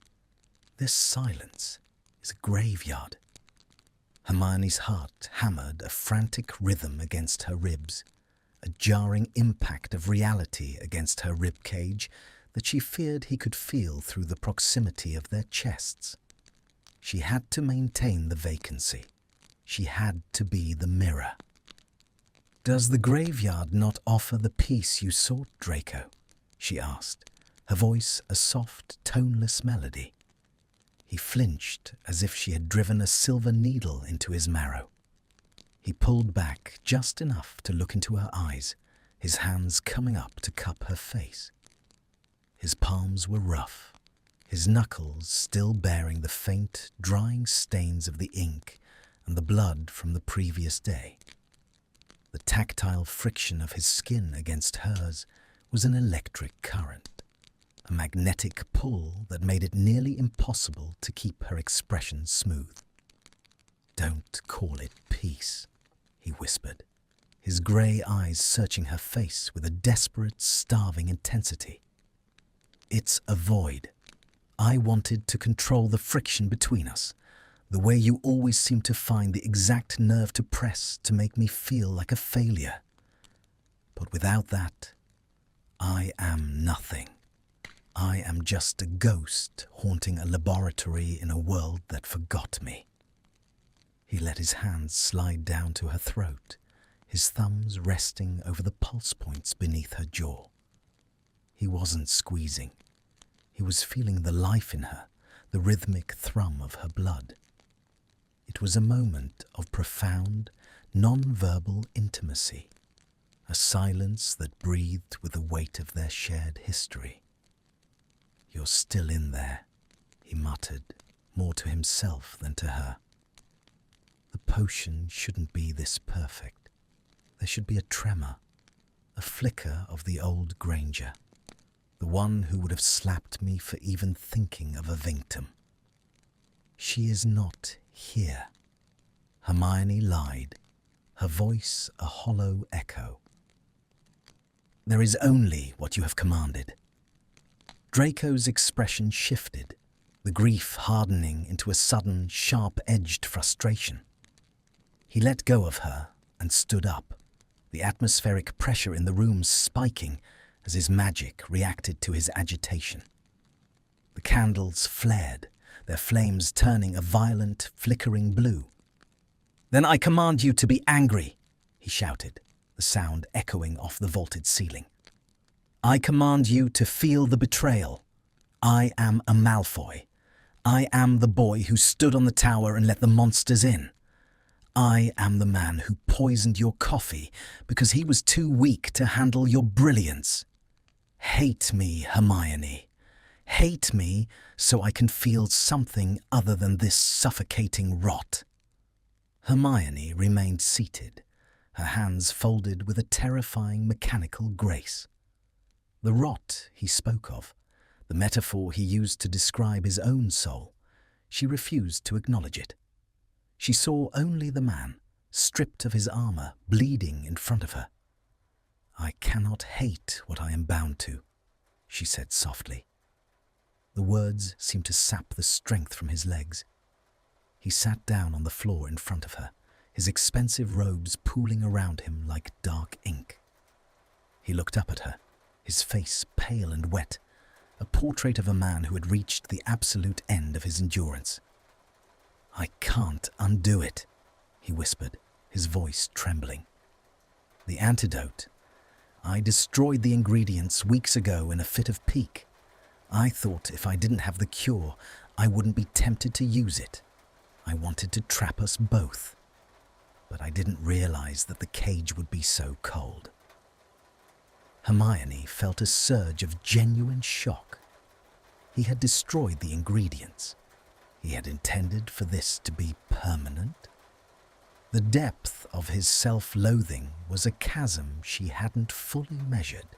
silence is a graveyard. Hermione's heart hammered a frantic rhythm against her ribs, a jarring impact of reality against her rib cage that she feared he could feel through the proximity of their chests. She had to maintain the vacancy. She had to be the mirror. "Does the graveyard not offer the peace you sought, Draco?" she asked, her voice a soft, toneless melody. He flinched as if she had driven a silver needle into his marrow. He pulled back just enough to look into her eyes, his hands coming up to cup her face. His palms were rough, his knuckles still bearing the faint, drying stains of the ink and the blood from the previous day. The tactile friction of his skin against hers was an electric current, a magnetic pull that made it nearly impossible to keep her expression smooth. "Don't call it peace," he whispered, his grey eyes searching her face with a desperate, starving intensity. "It's a void. I wanted to control the friction between us, the way you always seem to find the exact nerve to press to make me feel like a failure. But without that, I am nothing. I am just a ghost haunting a laboratory in a world that forgot me." He let his hands slide down to her throat, his thumbs resting over the pulse points beneath her jaw. He wasn't squeezing. He was feeling the life in her, the rhythmic thrum of her blood. It was a moment of profound, non-verbal intimacy, a silence that breathed with the weight of their shared history. "You're still in there," he muttered, more to himself than to her. "The potion shouldn't be this perfect. There should be a tremor, a flicker of the old Granger, the one who would have slapped me for even thinking of a victim. She is not here." Hermione lied, her voice a hollow echo. "There is only what you have commanded." Draco's expression shifted, the grief hardening into a sudden, sharp-edged frustration. He let go of her and stood up, the atmospheric pressure in the room spiking as his magic reacted to his agitation. The candles flared, their flames turning a violent, flickering blue. "Then I command you to be angry," he shouted, the sound echoing off the vaulted ceiling. "I command you to feel the betrayal. I am a Malfoy. I am the boy who stood on the tower and let the monsters in. I am the man who poisoned your coffee because he was too weak to handle your brilliance. Hate me, Hermione. Hate me so I can feel something other than this suffocating rot." Hermione remained seated, her hands folded with a terrifying mechanical grace. The rot he spoke of, the metaphor he used to describe his own soul, she refused to acknowledge it. She saw only the man, stripped of his armor, bleeding in front of her. "I cannot hate what I am bound to," she said softly. The words seemed to sap the strength from his legs. He sat down on the floor in front of her, his expensive robes pooling around him like dark ink. He looked up at her, his face pale and wet, a portrait of a man who had reached the absolute end of his endurance. "I can't undo it," he whispered, his voice trembling. "The antidote. I destroyed the ingredients weeks ago in a fit of pique. I thought if I didn't have the cure, I wouldn't be tempted to use it. I wanted to trap us both. But I didn't realize that the cage would be so cold." Hermione felt a surge of genuine shock. He had destroyed the ingredients. He had intended for this to be permanent. The depth of his self-loathing was a chasm she hadn't fully measured.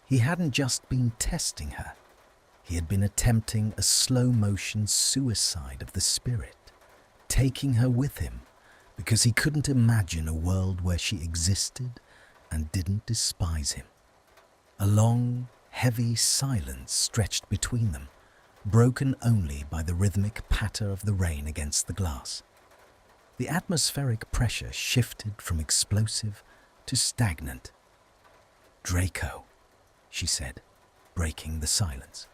He hadn't just been testing her. He had been attempting a slow-motion suicide of the spirit, taking her with him because he couldn't imagine a world where she existed and didn't despise him. A long, heavy silence stretched between them, broken only by the rhythmic patter of the rain against the glass. The atmospheric pressure shifted from explosive to stagnant. "Draco," she said, breaking the silence.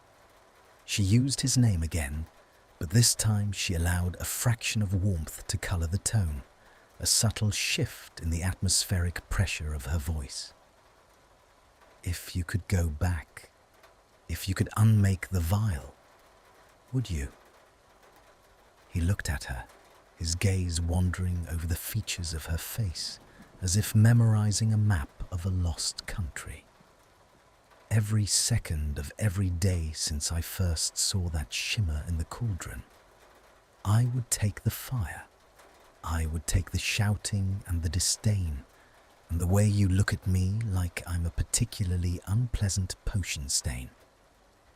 She used his name again, but this time she allowed a fraction of warmth to color the tone, a subtle shift in the atmospheric pressure of her voice. "If you could go back, If you could unmake the vial, would you? He looked at her, his gaze wandering over the features of her face, as if memorizing a map of a lost country. Every second of every day since I first saw that shimmer in the cauldron, I would take the fire. I would take the shouting and the disdain, and the way you look at me like I'm a particularly unpleasant potion stain.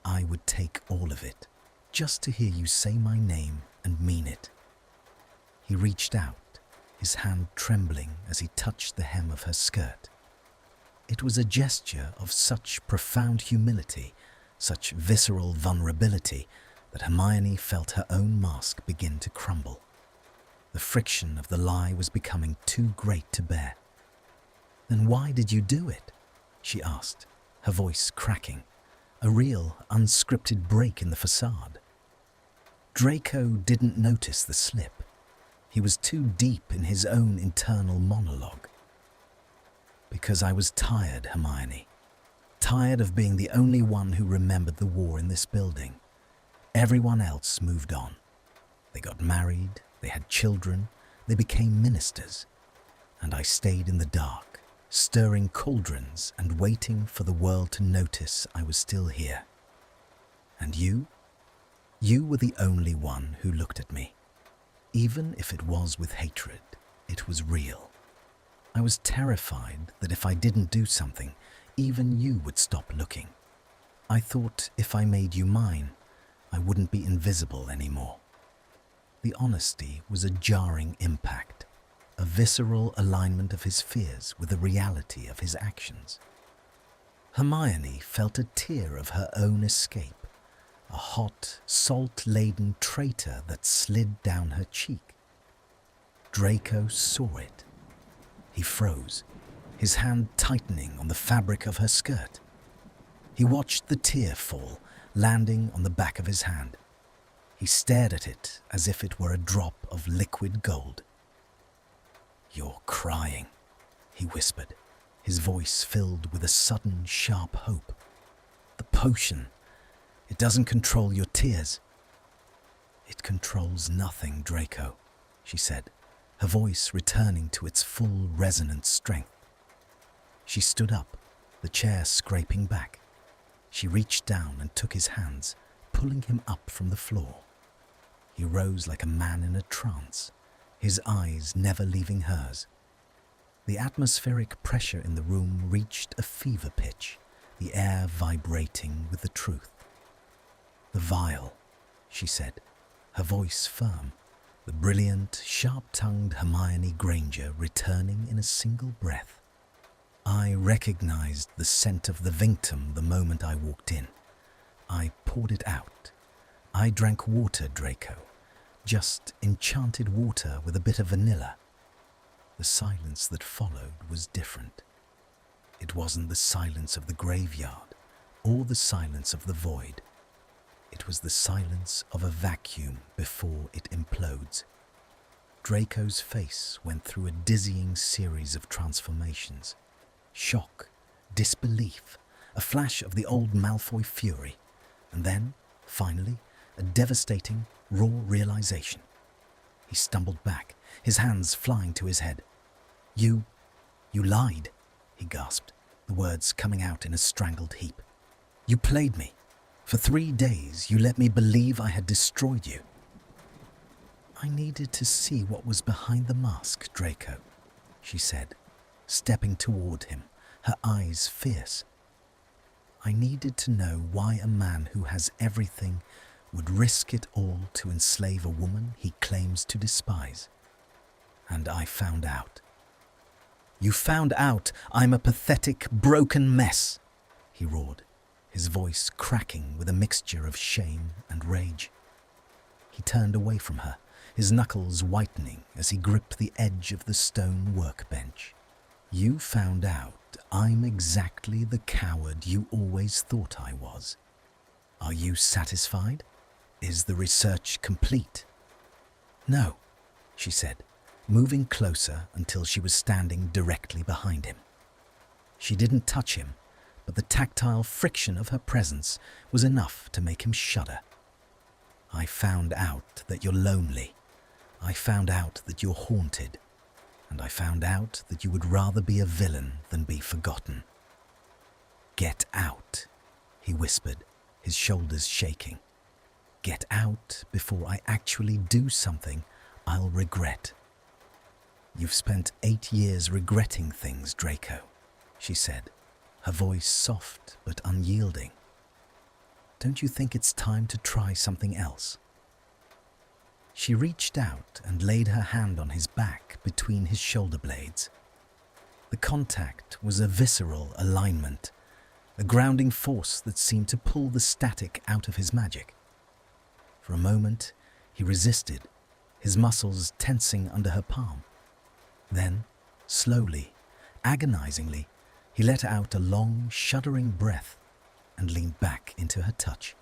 I would take all of it, just to hear you say my name and mean it. He reached out, his hand trembling as he touched the hem of her skirt. It was a gesture of such profound humility, such visceral vulnerability, that Hermione felt her own mask begin to crumble. The friction of the lie was becoming too great to bear. "Then why did you do it?" she asked, her voice cracking, a real, unscripted break in the facade. Draco didn't notice the slip. He was too deep in his own internal monologue. "Because I was tired, Hermione. Tired of being the only one who remembered the war in this building. Everyone else moved on. They got married, they had children, they became ministers. And I stayed in the dark, stirring cauldrons and waiting for the world to notice I was still here. And you? You were the only one who looked at me. Even if it was with hatred, it was real. I was terrified that if I didn't do something, even you would stop looking. I thought if I made you mine, I wouldn't be invisible anymore." The honesty was a jarring impact, a visceral alignment of his fears with the reality of his actions. Hermione felt a tear of her own escape, a hot, salt-laden traitor that slid down her cheek. Draco saw it. He froze, his hand tightening on the fabric of her skirt. He watched the tear fall, landing on the back of his hand. He stared at it as if it were a drop of liquid gold. "You're crying," he whispered, his voice filled with a sudden, sharp hope. "The potion, it doesn't control your tears." "It controls nothing, Draco," she said, her voice returning to its full resonant strength. She stood up, the chair scraping back. She reached down and took his hands, pulling him up from the floor. He rose like a man in a trance, his eyes never leaving hers. The atmospheric pressure in the room reached a fever pitch, the air vibrating with the truth. "The vial," she said, her voice firm, the brilliant, sharp-tongued Hermione Granger returning in a single breath. "I recognized the scent of the victim the moment I walked in. I poured it out. I drank water, Draco, just enchanted water with a bit of vanilla." The silence that followed was different. It wasn't the silence of the graveyard or the silence of the void. It was the silence of a vacuum before it implodes. Draco's face went through a dizzying series of transformations. Shock, disbelief, a flash of the old Malfoy fury, and then, finally, a devastating, raw realization. He stumbled back, his hands flying to his head. You lied," he gasped, the words coming out in a strangled heap. "You played me. For 3 days, you let me believe I had destroyed you." "I needed to see what was behind the mask, Draco," she said, stepping toward him, her eyes fierce. "I needed to know why a man who has everything would risk it all to enslave a woman he claims to despise. And I found out." "You found out I'm a pathetic, broken mess," he roared, his voice cracking with a mixture of shame and rage. He turned away from her, his knuckles whitening as he gripped the edge of the stone workbench. "You found out I'm exactly the coward you always thought I was. Are you satisfied? Is the research complete?" "No," she said, moving closer until she was standing directly behind him. She didn't touch him, but the tactile friction of her presence was enough to make him shudder. "I found out that you're lonely. I found out that you're haunted. And I found out that you would rather be a villain than be forgotten." "Get out," he whispered, his shoulders shaking. "Get out before I actually do something I'll regret." "You've spent 8 years regretting things, Draco," she said, her voice soft but unyielding. "Don't you think it's time to try something else?" She reached out and laid her hand on his back between his shoulder blades. The contact was a visceral alignment, a grounding force that seemed to pull the static out of his magic. For a moment, he resisted, his muscles tensing under her palm. Then, slowly, agonizingly, he let out a long, shuddering breath and leaned back into her touch.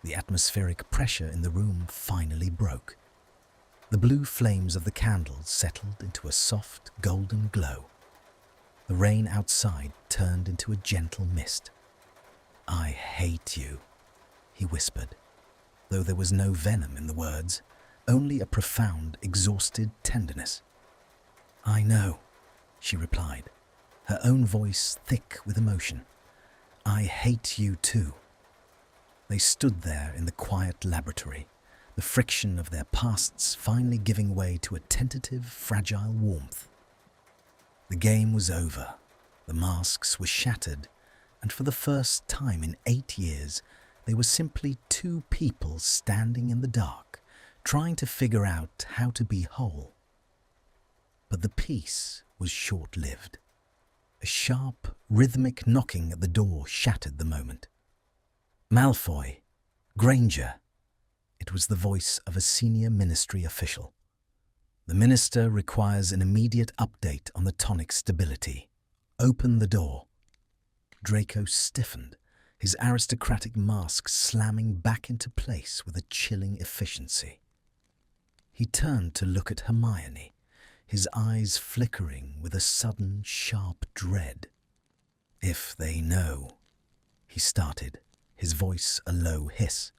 The atmospheric pressure in the room finally broke. The blue flames of the candles settled into a soft, golden glow. The rain outside turned into a gentle mist. "I hate you," he whispered, though there was no venom in the words, only a profound, exhausted tenderness. "I know," she replied, her own voice thick with emotion. "I hate you too." They stood there in the quiet laboratory, the friction of their pasts finally giving way to a tentative, fragile warmth. The game was over, the masks were shattered, and for the first time in 8 years, they were simply two people standing in the dark, trying to figure out how to be whole. But the peace was short-lived. A sharp, rhythmic knocking at the door shattered the moment. "Malfoy, Granger." It was the voice of a senior ministry official. "The minister requires an immediate update on the tonic stability. Open the door." Draco stiffened, his aristocratic mask slamming back into place with a chilling efficiency. He turned to look at Hermione, his eyes flickering with a sudden, sharp dread. "If they know," he started, his voice a low hiss.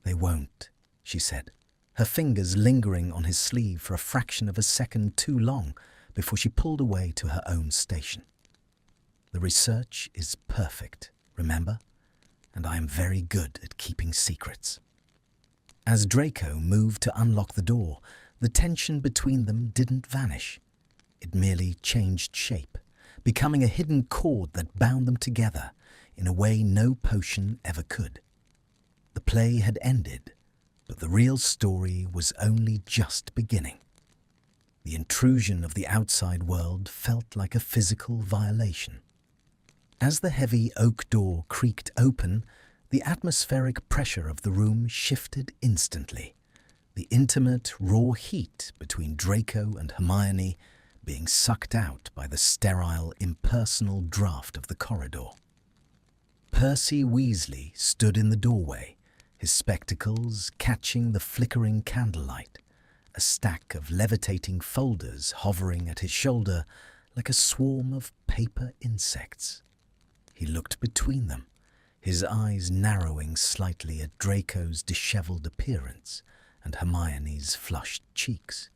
"They won't," she said, her fingers lingering on his sleeve for a fraction of a second too long before she pulled away to her own station. "The research is perfect, remember? And I am very good at keeping secrets." As Draco moved to unlock the door, the tension between them didn't vanish. It merely changed shape, becoming a hidden cord that bound them together in a way no potion ever could. The play had ended, but the real story was only just beginning. The intrusion of the outside world felt like a physical violation. As the heavy oak door creaked open, the atmospheric pressure of the room shifted instantly, the intimate, raw heat between Draco and Hermione being sucked out by the sterile, impersonal draft of the corridor. Percy Weasley stood in the doorway, his spectacles catching the flickering candlelight, a stack of levitating folders hovering at his shoulder like a swarm of paper insects. He looked between them, his eyes narrowing slightly at Draco's dishevelled appearance and Hermione's flushed cheeks.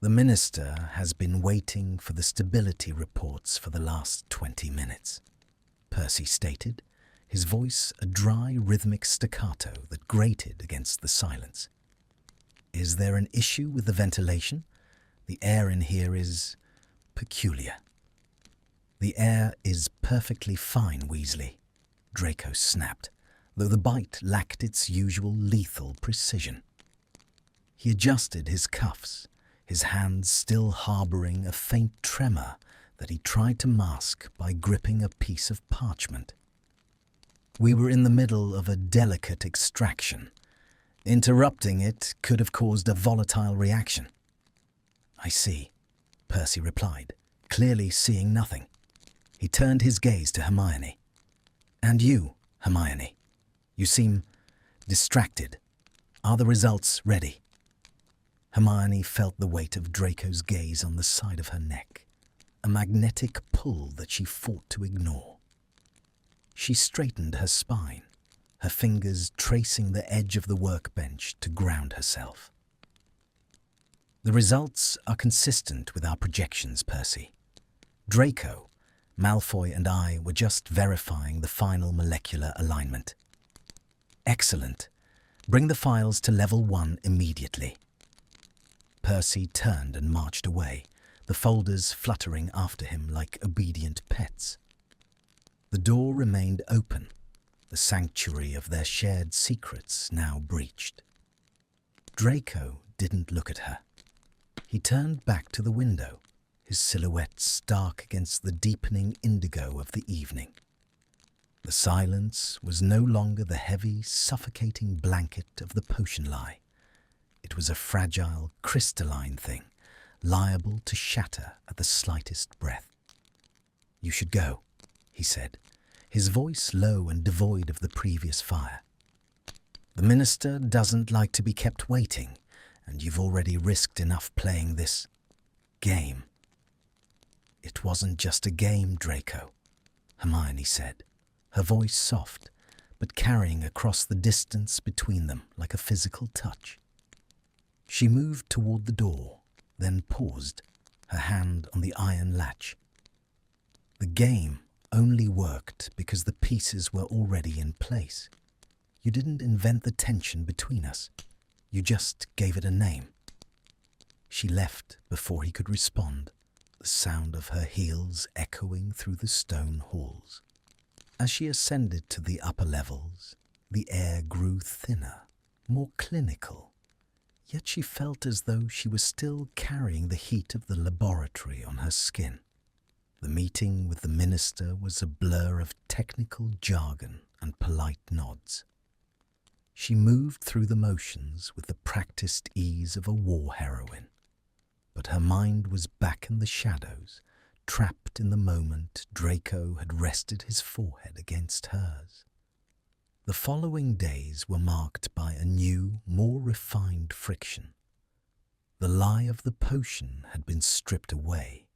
"The minister has been waiting for the stability reports for the last 20 minutes, Percy stated, his voice a dry, rhythmic staccato that grated against the silence. "Is there an issue with the ventilation? The air in here is peculiar." "The air is perfectly fine, Weasley," Draco snapped, though the bite lacked its usual lethal precision. He adjusted his cuffs, his hands still harbouring a faint tremor that he tried to mask by gripping a piece of parchment. "We were in the middle of a delicate extraction. Interrupting it could have caused a volatile reaction." "I see," Percy replied, clearly seeing nothing. He turned his gaze to Hermione. "And you, Hermione? You seem distracted. Are the results ready?" Hermione felt the weight of Draco's gaze on the side of her neck, a magnetic pull that she fought to ignore. She straightened her spine, her fingers tracing the edge of the workbench to ground herself. The results are consistent with our projections, Percy. Draco, Malfoy and I were just verifying the final molecular alignment. Excellent. Bring the files to level 1 immediately. Percy turned and marched away, the folders fluttering after him like obedient pets. The door remained open, the sanctuary of their shared secrets now breached. Draco didn't look at her. He turned back to the window, his silhouette stark against the deepening indigo of the evening. The silence was no longer the heavy, suffocating blanket of the potion lie. It was a fragile, crystalline thing, liable to shatter at the slightest breath. "You should go," he said, his voice low and devoid of the previous fire. "The minister doesn't like to be kept waiting, and you've already risked enough playing this game." "It wasn't just a game, Draco," Hermione said, her voice soft, but carrying across the distance between them like a physical touch. She moved toward the door, then paused, her hand on the iron latch. "The game only worked because the pieces were already in place. You didn't invent the tension between us. You just gave it a name." She left before he could respond, the sound of her heels echoing through the stone halls. As she ascended to the upper levels, the air grew thinner, more clinical, yet she felt as though she was still carrying the heat of the laboratory on her skin. The meeting with the minister was a blur of technical jargon and polite nods. She moved through the motions with the practiced ease of a war heroine, but her mind was back in the shadows, trapped in the moment Draco had rested his forehead against hers. The following days were marked by a new, more refined friction. The lie of the potion had been stripped away,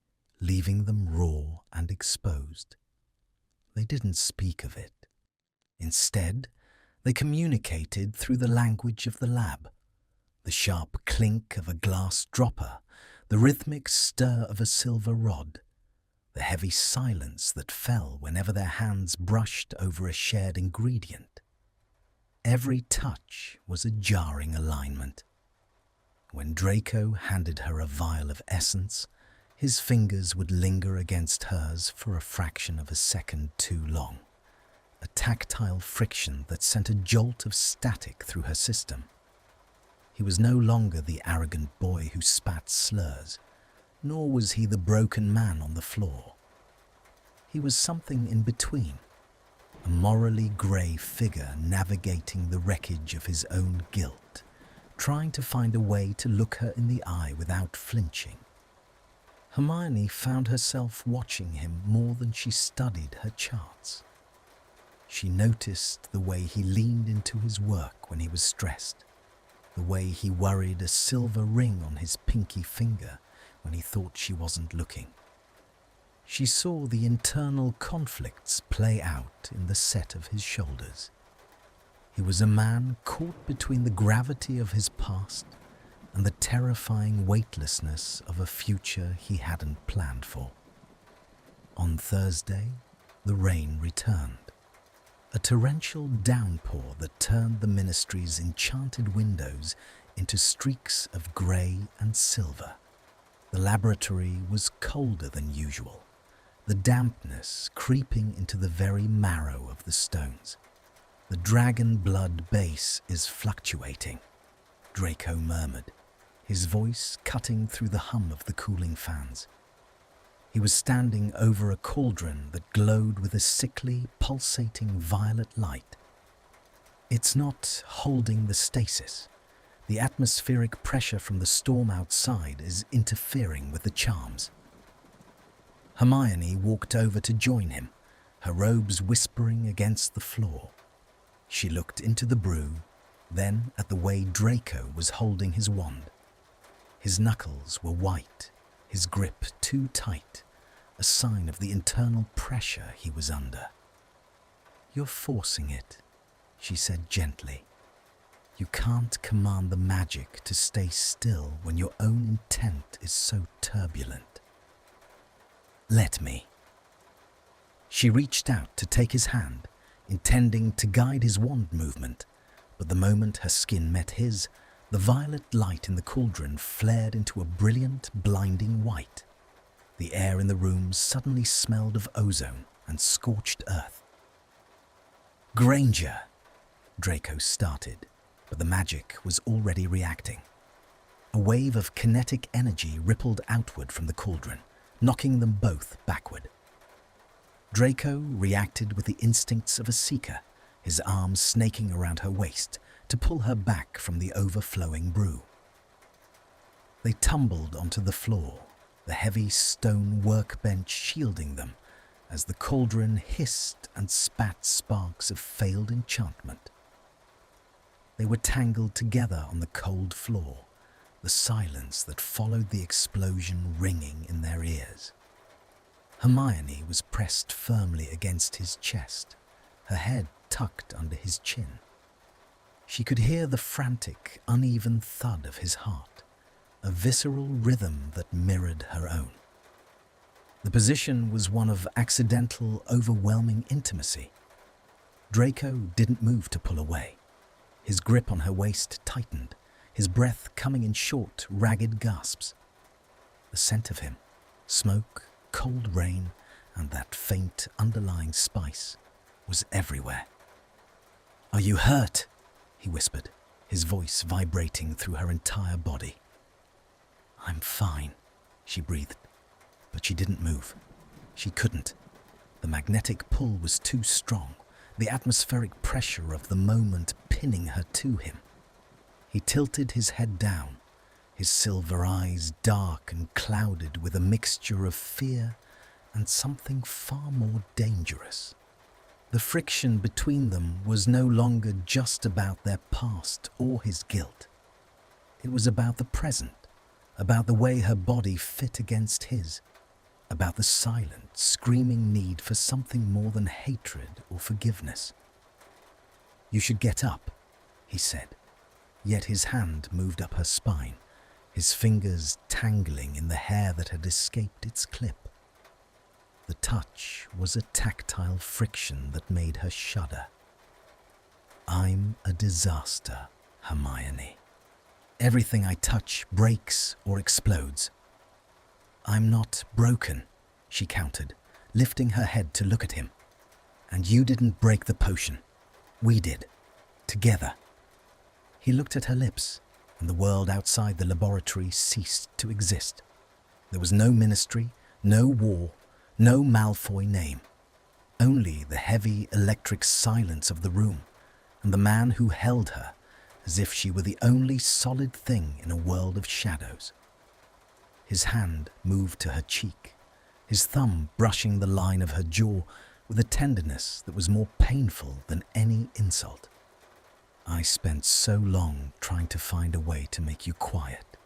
leaving them raw and exposed. They didn't speak of it. Instead, they communicated through the language of the lab, the sharp clink of a glass dropper, the rhythmic stir of a silver rod, the heavy silence that fell whenever their hands brushed over a shared ingredient. Every touch was a jarring alignment. When Draco handed her a vial of essence, his fingers would linger against hers for a fraction of a second too long, a tactile friction that sent a jolt of static through her system. He was no longer the arrogant boy who spat slurs, nor was he the broken man on the floor. He was something in between, a morally grey figure navigating the wreckage of his own guilt, trying to find a way to look her in the eye without flinching. Hermione found herself watching him more than she studied her charts. She noticed the way he leaned into his work when he was stressed, the way he worried a silver ring on his pinky finger when he thought she wasn't looking. She saw the internal conflicts play out in the set of his shoulders. He was a man caught between the gravity of his past and the terrifying weightlessness of a future he hadn't planned for. On Thursday, the rain returned. A torrential downpour that turned the ministry's enchanted windows into streaks of grey and silver. The laboratory was colder than usual, the dampness creeping into the very marrow of the stones. "The dragon blood base is fluctuating," Draco murmured, his voice cutting through the hum of the cooling fans. He was standing over a cauldron that glowed with a sickly, pulsating violet light. "It's not holding the stasis. The atmospheric pressure from the storm outside is interfering with the charms." Hermione walked over to join him, her robes whispering against the floor. She looked into the brew, then at the way Draco was holding his wand. His knuckles were white, his grip too tight, a sign of the internal pressure he was under. "You're forcing it," she said gently. "You can't command the magic to stay still when your own intent is so turbulent." "Let me." She reached out to take his hand, intending to guide his wand movement, but the moment her skin met his, the violet light in the cauldron flared into a brilliant, blinding white. The air in the room suddenly smelled of ozone and scorched earth. "Granger," Draco started, but the magic was already reacting. A wave of kinetic energy rippled outward from the cauldron, knocking them both backward. Draco reacted with the instincts of a seeker, his arms snaking around her waist to pull her back from the overflowing brew. They tumbled onto the floor, the heavy stone workbench shielding them as the cauldron hissed and spat sparks of failed enchantment. They were tangled together on the cold floor, the silence that followed the explosion ringing in their ears. Hermione was pressed firmly against his chest, her head tucked under his chin. She could hear the frantic, uneven thud of his heart, a visceral rhythm that mirrored her own. The position was one of accidental, overwhelming intimacy. Draco didn't move to pull away. His grip on her waist tightened, his breath coming in short, ragged gasps. The scent of him, smoke, cold rain, and that faint underlying spice, was everywhere. "Are you hurt?" he whispered, his voice vibrating through her entire body. "I'm fine," she breathed, but she didn't move. She couldn't. The magnetic pull was too strong, the atmospheric pressure of the moment pinning her to him. He tilted his head down, his silver eyes dark and clouded with a mixture of fear and something far more dangerous. The friction between them was no longer just about their past or his guilt. It was about the present, about the way her body fit against his, about the silent, screaming need for something more than hatred or forgiveness. "You should get up," he said, yet his hand moved up her spine, his fingers tangling in the hair that had escaped its clip. The touch was a tactile friction that made her shudder. "I'm a disaster, Hermione. Everything I touch breaks or explodes." "I'm not broken," she countered, lifting her head to look at him. "And you didn't break the potion. We did. Together." He looked at her lips, and the world outside the laboratory ceased to exist. There was no ministry, no war, no Malfoy name. Only the heavy electric silence of the room, and the man who held her as if she were the only solid thing in a world of shadows. His hand moved to her cheek, his thumb brushing the line of her jaw with a tenderness that was more painful than any insult. "I spent so long trying to find a way to make you quiet,"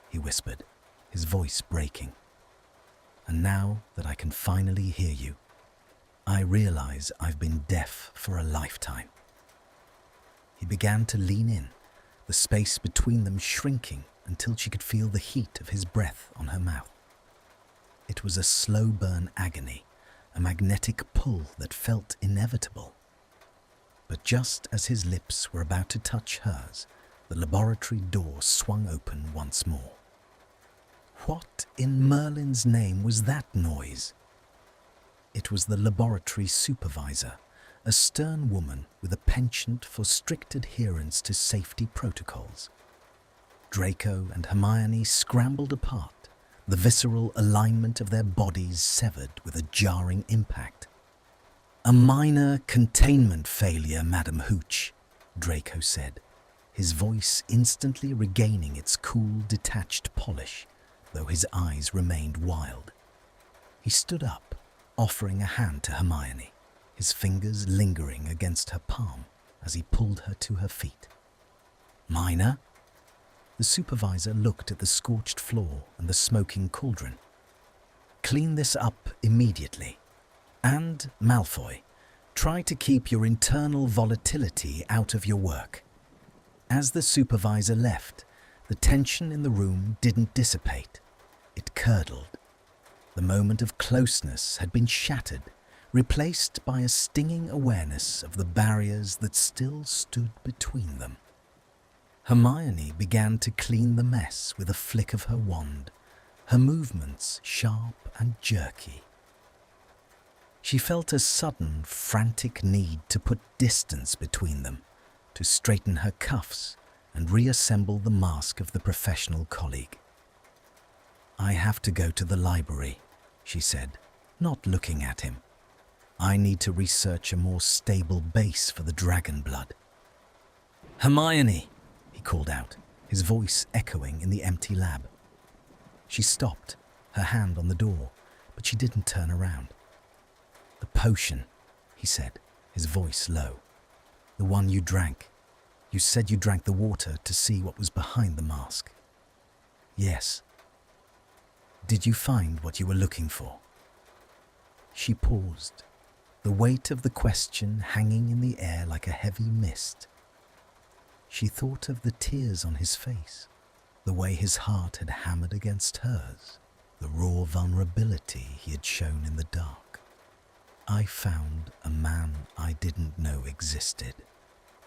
he whispered, his voice breaking. "And now that I can finally hear you, I realize I've been deaf for a lifetime." He began to lean in, the space between them shrinking until she could feel the heat of his breath on her mouth. It was a slow burn agony, a magnetic pull that felt inevitable. But just as his lips were about to touch hers, the laboratory door swung open once more. What in Merlin's name was that noise? It was the laboratory supervisor, a stern woman with a penchant for strict adherence to safety protocols. Draco and Hermione scrambled apart, the visceral alignment of their bodies severed with a jarring impact. "A minor containment failure, Madam Hooch," Draco said, his voice instantly regaining its cool, detached polish, though his eyes remained wild. He stood up, offering a hand to Hermione, his fingers lingering against her palm as he pulled her to her feet. "Minor?" The supervisor looked at the scorched floor and the smoking cauldron. "Clean this up immediately. And, Malfoy, Try to keep your internal volatility out of your work. As the supervisor left, the tension in the room didn't dissipate. It curdled. The moment of closeness had been shattered, replaced by a stinging awareness of the barriers that still stood between them. Hermione began to clean the mess with a flick of her wand, her movements sharp and jerky. She felt a sudden, frantic need to put distance between them, to straighten her cuffs and reassemble the mask of the professional colleague. "I have to go to the library," she said, not looking at him. "I need to research a more stable base for the dragon blood." "Hermione!" he called out, his voice echoing in the empty lab. She stopped, her hand on the door, but she didn't turn around. "The potion," he said, his voice low. "The one you drank. You said you drank the water to see what was behind the mask." "Yes." "Did you find what you were looking for?" She paused, the weight of the question hanging in the air like a heavy mist. She thought of the tears on his face, the way his heart had hammered against hers, the raw vulnerability he had shown in the dark. "I found a man I didn't know existed,"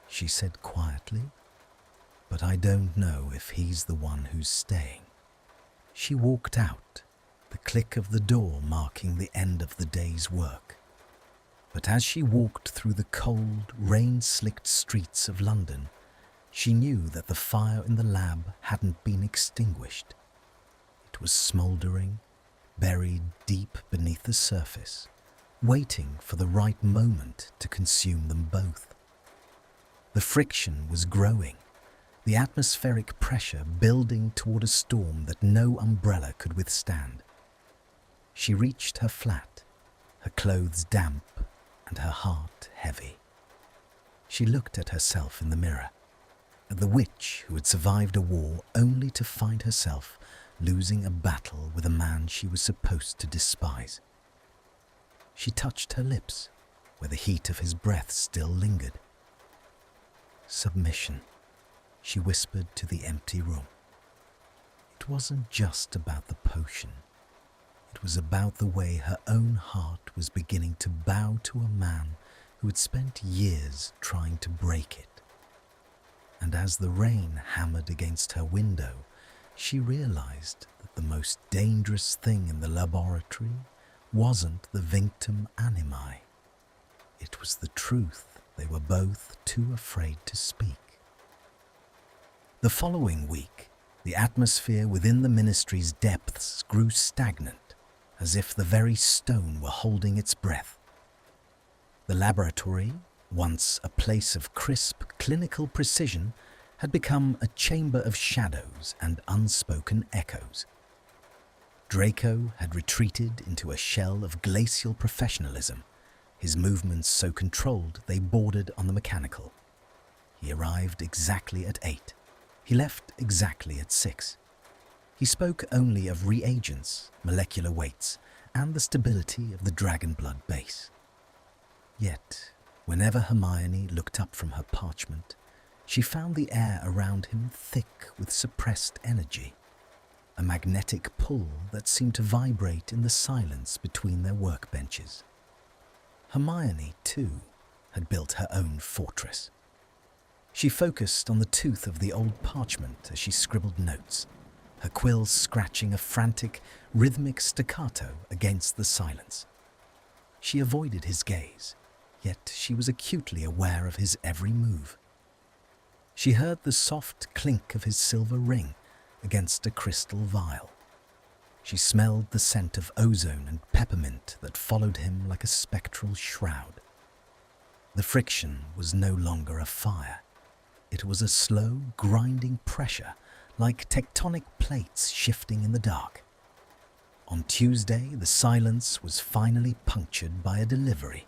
she said quietly, "but I don't know if he's the one who's staying." She walked out, the click of the door marking the end of the day's work. But as she walked through the cold, rain-slicked streets of London, she knew that the fire in the lab hadn't been extinguished. It was smouldering, buried deep beneath the surface, waiting for the right moment to consume them both. The friction was growing, the atmospheric pressure building toward a storm that no umbrella could withstand. She reached her flat, her clothes damp and her heart heavy. She looked at herself in the mirror, at the witch who had survived a war only to find herself losing a battle with a man she was supposed to despise. She touched her lips, where the heat of his breath still lingered. "Submission," she whispered to the empty room. It wasn't just about the potion. It was about the way her own heart was beginning to bow to a man who had spent years trying to break it. And as the rain hammered against her window, she realized that the most dangerous thing in the laboratory wasn't the victim animi. It was the truth they were both too afraid to speak. The following week, the atmosphere within the ministry's depths grew stagnant, as if the very stone were holding its breath. The laboratory, once a place of crisp clinical precision, had become a chamber of shadows and unspoken echoes. Draco had retreated into a shell of glacial professionalism, his movements so controlled they bordered on the mechanical. He arrived exactly at 8. He left exactly at 6. He spoke only of reagents, molecular weights, and the stability of the dragon blood base. Yet, whenever Hermione looked up from her parchment, she found the air around him thick with suppressed energy, a magnetic pull that seemed to vibrate in the silence between their workbenches. Hermione, too, had built her own fortress. She focused on the tooth of the old parchment as she scribbled notes, her quills scratching a frantic, rhythmic staccato against the silence. She avoided his gaze, yet she was acutely aware of his every move. She heard the soft clink of his silver ring against a crystal vial. She smelled the scent of ozone and peppermint that followed him like a spectral shroud. The friction was no longer a fire. It was a slow, grinding pressure, like tectonic plates shifting in the dark. On Tuesday, the silence was finally punctured by a delivery.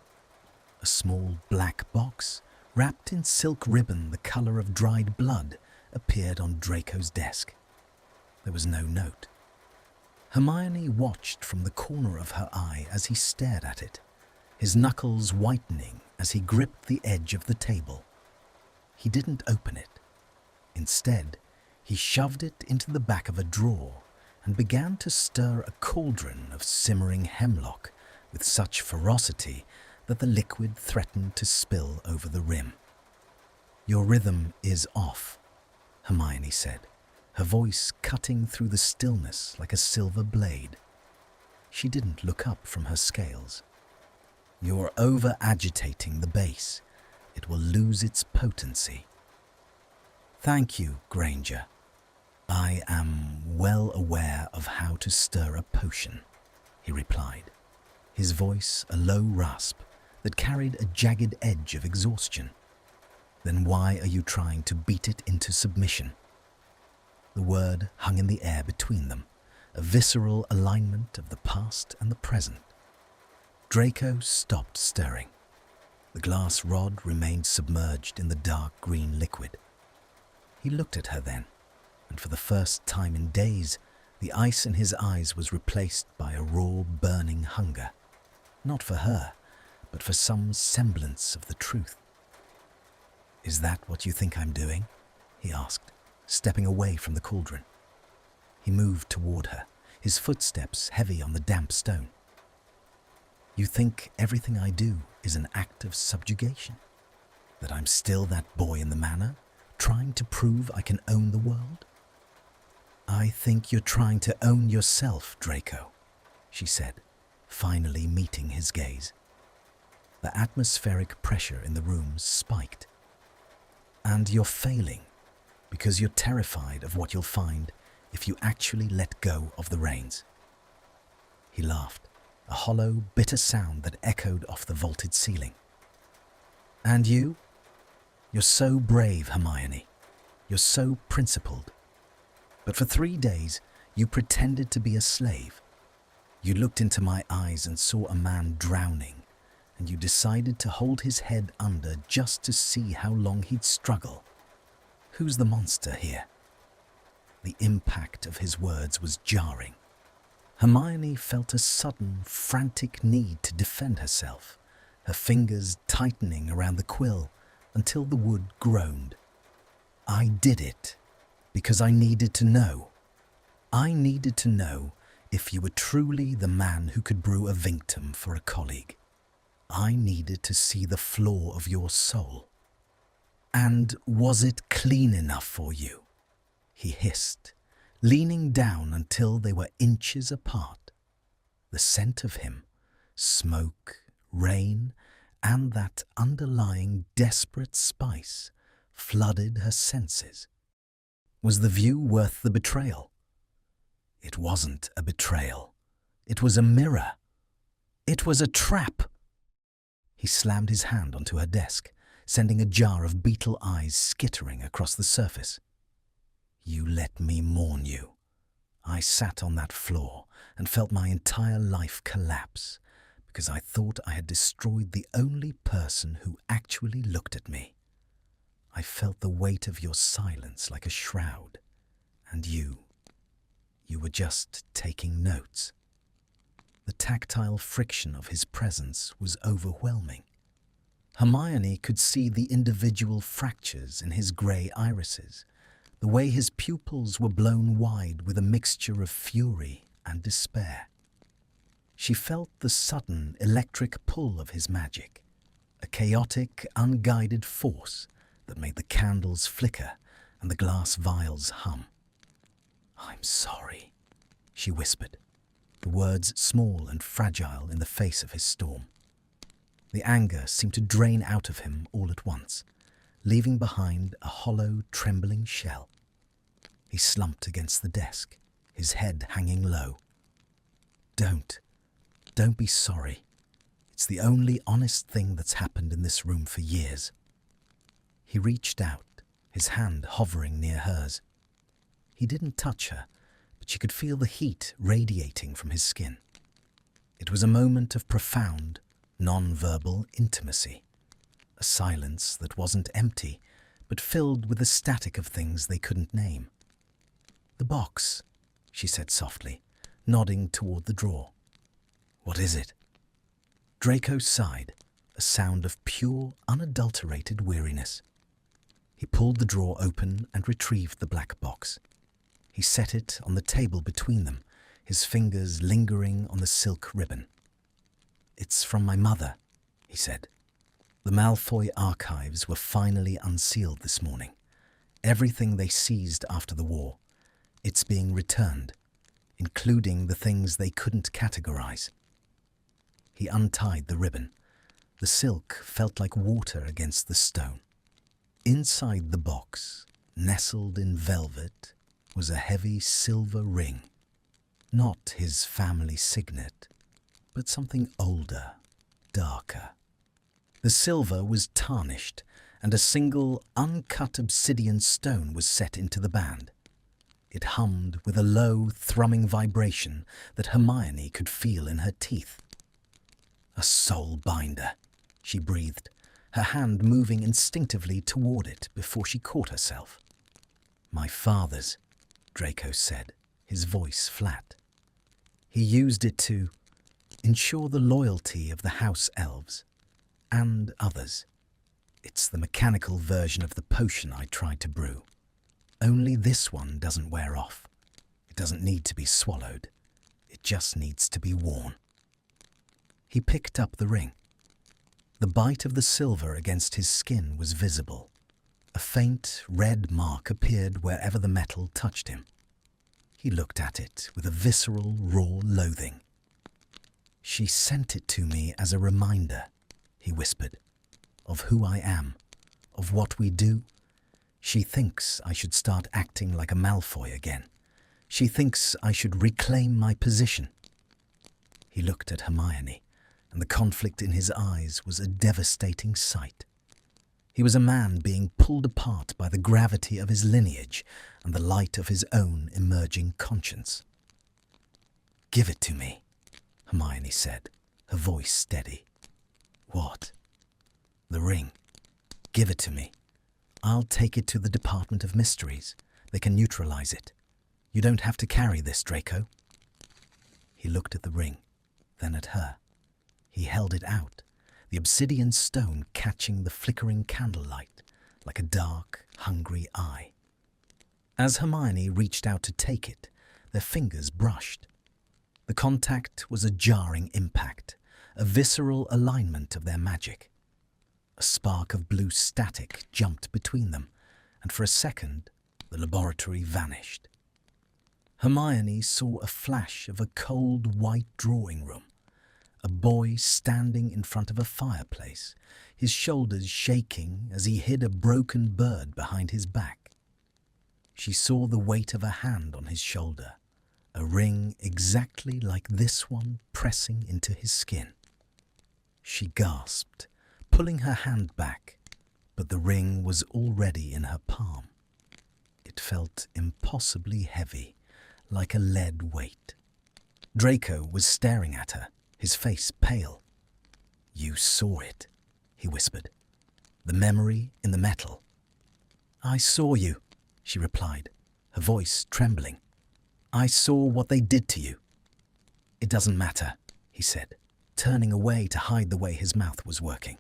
A small black box, wrapped in silk ribbon the color of dried blood, appeared on Draco's desk. There was no note. Hermione watched from the corner of her eye as he stared at it, his knuckles whitening as he gripped the edge of the table. He didn't open it. Instead, he shoved it into the back of a drawer and began to stir a cauldron of simmering hemlock with such ferocity that the liquid threatened to spill over the rim. "Your rhythm is off," Hermione said, her voice cutting through the stillness like a silver blade. She didn't look up from her scales. "You're over-agitating the base. It will lose its potency." "Thank you, Granger. I am well aware of how to stir a potion," he replied, his voice a low rasp that carried a jagged edge of exhaustion. "Then why are you trying to beat it into submission?" The word hung in the air between them, a visceral alignment of the past and the present. Draco stopped stirring. The glass rod remained submerged in the dark green liquid. He looked at her then, and for the first time in days, the ice in his eyes was replaced by a raw, burning hunger. Not for her, but for some semblance of the truth. "Is that what you think I'm doing?" he asked, stepping away from the cauldron. He moved toward her, his footsteps heavy on the damp stone. "You think everything I do is an act of subjugation? That I'm still that boy in the manor, trying to prove I can own the world?" "I think you're trying to own yourself, Draco," she said, finally meeting his gaze. The atmospheric pressure in the room spiked. "And you're failing, because you're terrified of what you'll find if you actually let go of the reins." He laughed, a hollow, bitter sound that echoed off the vaulted ceiling. "And you? You're so brave, Hermione. You're so principled. But for 3 days, you pretended to be a slave. You looked into my eyes and saw a man drowning, and you decided to hold his head under just to see how long he'd struggle. Who's the monster here?" The impact of his words was jarring. Hermione felt a sudden, frantic need to defend herself, her fingers tightening around the quill until the wood groaned. "I did it because I needed to know. I needed to know if you were truly the man who could brew a victim for a colleague. I needed to see the flaw of your soul. And was it clean enough for you?" he hissed, leaning down until they were inches apart. The scent of him, smoke, rain, and that underlying desperate spice flooded her senses. Was the view worth the betrayal? It wasn't a betrayal. It was a mirror. It was a trap. He slammed his hand onto her desk, sending a jar of beetle eyes skittering across the surface. "You let me mourn you." I sat on that floor and felt my entire life collapse because I thought I had destroyed the only person who actually looked at me. I felt the weight of your silence like a shroud, and you were just taking notes. The tactile friction of his presence was overwhelming. Hermione could see the individual fractures in his grey irises, the way his pupils were blown wide with a mixture of fury and despair. She felt the sudden electric pull of his magic, a chaotic, unguided force that made the candles flicker and the glass vials hum. "I'm sorry," she whispered, the words small and fragile in the face of his storm. The anger seemed to drain out of him all at once, leaving behind a hollow, trembling shell. He slumped against the desk, his head hanging low. Don't be sorry. It's the only honest thing that's happened in this room for years." He reached out, his hand hovering near hers. He didn't touch her, but she could feel the heat radiating from his skin. It was a moment of profound, non-verbal intimacy, a silence that wasn't empty, but filled with the static of things they couldn't name. "The box," she said softly, nodding toward the drawer. "What is it?" Draco sighed, a a sound of pure, unadulterated weariness. He pulled the drawer open and retrieved the black box. He set it on the table between them, his fingers lingering on the silk ribbon. "It's from my mother," he said. The Malfoy archives were finally unsealed this morning. Everything they seized after the war. It's being returned, including the things they couldn't categorize. He untied the ribbon. The silk felt like water against the stone. Inside the box, nestled in velvet, was a heavy silver ring. Not his family signet, but something older, darker. The silver was tarnished, and a single uncut obsidian stone was set into the band. It hummed with a low, thrumming vibration that Hermione could feel in her teeth. "A soul binder," she breathed, her hand moving instinctively toward it before she caught herself. "My father's," Draco said, his voice flat. "He used it to ensure the loyalty of the house elves and others. It's the mechanical version of the potion I tried to brew. Only this one doesn't wear off. It doesn't need to be swallowed. It just needs to be worn." He picked up the ring. The bite of the silver against his skin was visible. A faint red mark appeared wherever the metal touched him. He looked at it with a visceral, raw loathing. "She sent it to me as a reminder," he whispered, "of who I am, of what we do. She thinks I should start acting like a Malfoy again. She thinks I should reclaim my position." He looked at Hermione, and the conflict in his eyes was a devastating sight. He was a man being pulled apart by the gravity of his lineage and the light of his own emerging conscience. "Give it to me," Hermione said, her voice steady. "What?" "The ring. Give it to me. I'll take it to the Department of Mysteries. They can neutralize it. You don't have to carry this, Draco." He looked at the ring, then at her. He held it out, the obsidian stone catching the flickering candlelight like a dark, hungry eye. As Hermione reached out to take it, their fingers brushed. The contact was a jarring impact, a visceral alignment of their magic. A spark of blue static jumped between them, and for a second, the laboratory vanished. Hermione saw a flash of a cold white drawing room, a boy standing in front of a fireplace, his shoulders shaking as he hid a broken bird behind his back. She saw the weight of a hand on his shoulder, a ring exactly like this one pressing into his skin. She gasped, pulling her hand back, but the ring was already in her palm. It felt impossibly heavy, like a lead weight. Draco was staring at her, his face pale. "You saw it," he whispered. "The memory in the metal." "I saw you," she replied, her voice trembling. "I saw what they did to you." "It doesn't matter," he said, turning away to hide the way his mouth was working.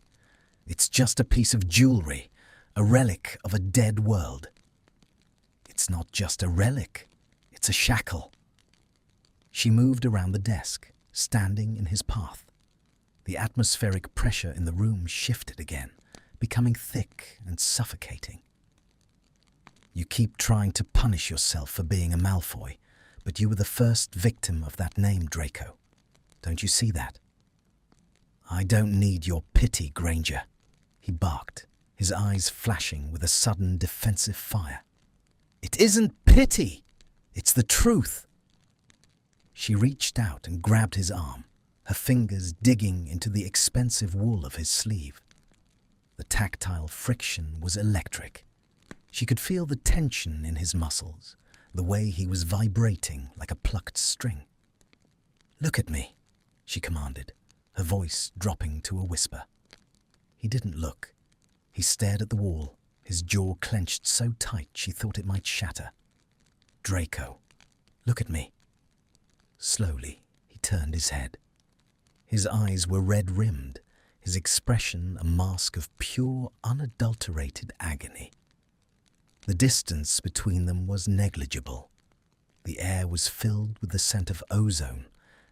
"It's just a piece of jewelry, a relic of a dead world." "It's not just a relic, it's a shackle." She moved around the desk, standing in his path. The atmospheric pressure in the room shifted again, becoming thick and suffocating. "You keep trying to punish yourself for being a Malfoy, but you were the first victim of that name, Draco. Don't you see that?" "I don't need your pity, Granger," he barked, his eyes flashing with a sudden defensive fire. "It isn't pity, it's the truth." She reached out and grabbed his arm, her fingers digging into the expensive wool of his sleeve. The tactile friction was electric. She could feel the tension in his muscles, the way he was vibrating like a plucked string. "Look at me," she commanded, her voice dropping to a whisper. He didn't look. He stared at the wall, his jaw clenched so tight she thought it might shatter. "Draco, look at me." Slowly, he turned his head. His eyes were red-rimmed, his expression a mask of pure, unadulterated agony. The distance between them was negligible. The air was filled with the scent of ozone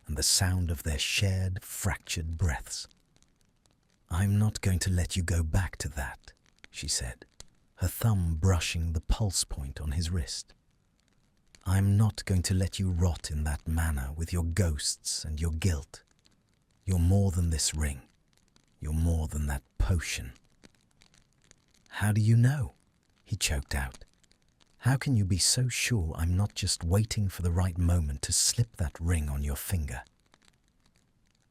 and the sound of their shared, fractured breaths. "I'm not going to let you go back to that," she said, her thumb brushing the pulse point on his wrist. "I'm not going to let you rot in that manner with your ghosts and your guilt. You're more than this ring. You're more than that potion." "How do you know?" he choked out. "How can you be so sure I'm not just waiting for the right moment to slip that ring on your finger?"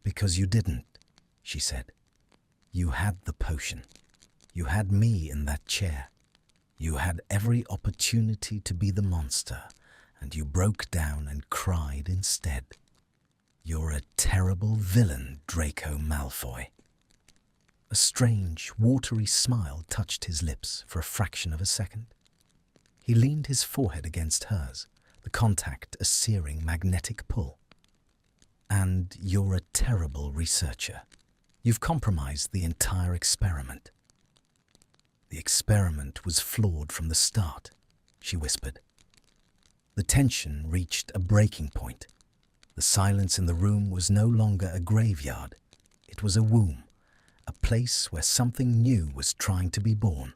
"Because you didn't," she said. "You had the potion. You had me in that chair. You had every opportunity to be the monster, and you broke down and cried instead. You're a terrible villain, Draco Malfoy." A strange, watery smile touched his lips for a fraction of a second. He leaned his forehead against hers, the contact a searing magnetic pull. "And you're a terrible researcher. You've compromised the entire experiment." "The experiment was flawed from the start," she whispered. The tension reached a breaking point. The silence in the room was no longer a graveyard. It was a womb, a place where something new was trying to be born.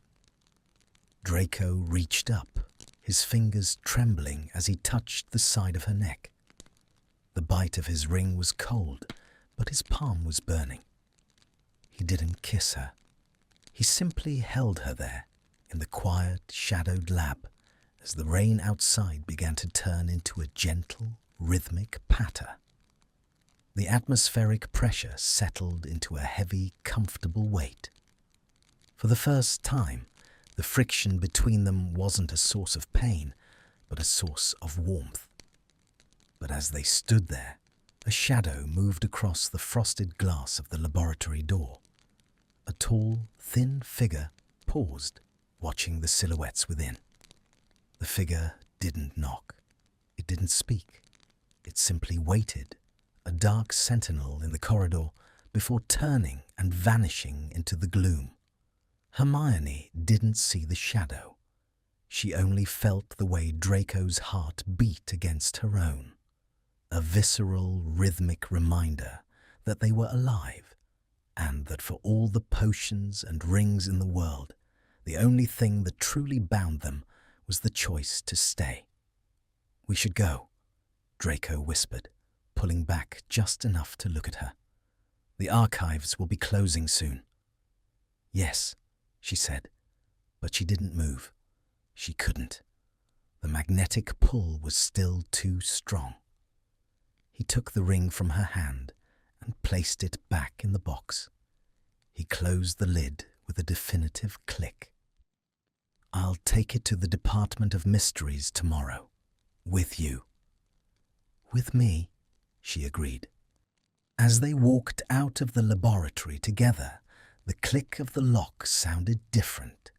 Draco reached up, his fingers trembling as he touched the side of her neck. The bite of his ring was cold, but his palm was burning. He didn't kiss her. He simply held her there, in the quiet, shadowed lab, as the rain outside began to turn into a gentle, rhythmic patter. The atmospheric pressure settled into a heavy, comfortable weight. For the first time, the friction between them wasn't a source of pain, but a source of warmth. But as they stood there, a shadow moved across the frosted glass of the laboratory door. A tall, thin figure paused, watching the silhouettes within. The figure didn't knock. It didn't speak. It simply waited, a dark sentinel in the corridor, before turning and vanishing into the gloom. Hermione didn't see the shadow. She only felt the way Draco's heart beat against her own. A visceral, rhythmic reminder that they were alive, and that for all the potions and rings in the world, the only thing that truly bound them was the choice to stay. "We should go," Draco whispered, pulling back just enough to look at her. "The archives will be closing soon." "Yes," she said, but she didn't move. She couldn't. The magnetic pull was still too strong. He took the ring from her hand and placed it back in the box. He closed the lid with a definitive click. "I'll take it to the Department of Mysteries tomorrow. With you." "With me," she agreed. As they walked out of the laboratory together, the click of the lock sounded different.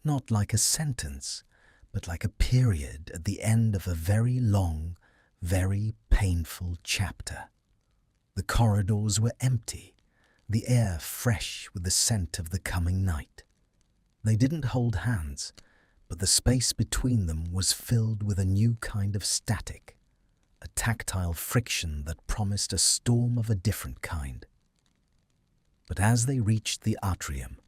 Not like a sentence, but like a period at the end of a very long, very painful chapter. The corridors were empty, the air fresh with the scent of the coming night. They didn't hold hands, but the space between them was filled with a new kind of static, a tactile friction that promised a storm of a different kind. But as they reached the atrium,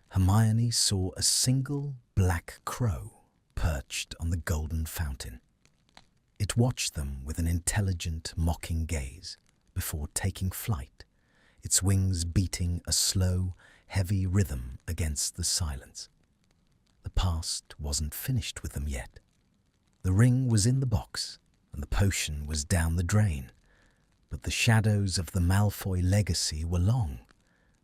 Hermione saw a single black crow perched on the golden fountain. It watched them with an intelligent, mocking gaze before taking flight, its wings beating a slow, heavy rhythm against the silence. The past wasn't finished with them yet. The ring was in the box, and the potion was down the drain, but the shadows of the Malfoy legacy were long,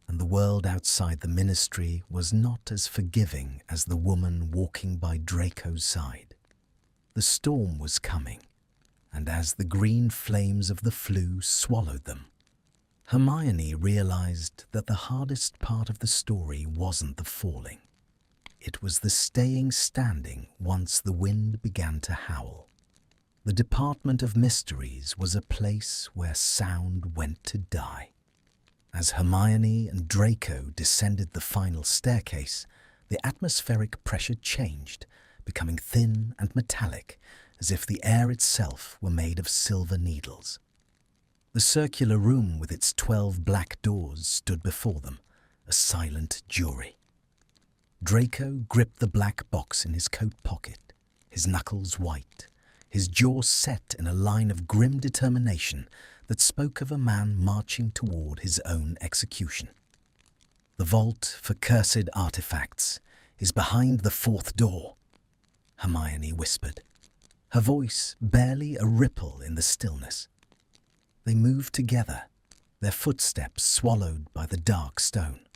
and the world outside the ministry was not as forgiving as the woman walking by Draco's side. The storm was coming, and as the green flames of the flue swallowed them, Hermione realized that the hardest part of the story wasn't the falling. It was the staying standing once the wind began to howl. The Department of Mysteries was a place where sound went to die. As Hermione and Draco descended the final staircase, the atmospheric pressure changed, becoming thin and metallic, as if the air itself were made of silver needles. The circular room with its 12 black doors stood before them, a silent jury. Draco gripped the black box in his coat pocket, his knuckles white, his jaw set in a line of grim determination that spoke of a man marching toward his own execution. "The vault for cursed artifacts is behind the 4th door," Hermione whispered, her voice barely a ripple in the stillness. They moved together, their footsteps swallowed by the dark stone.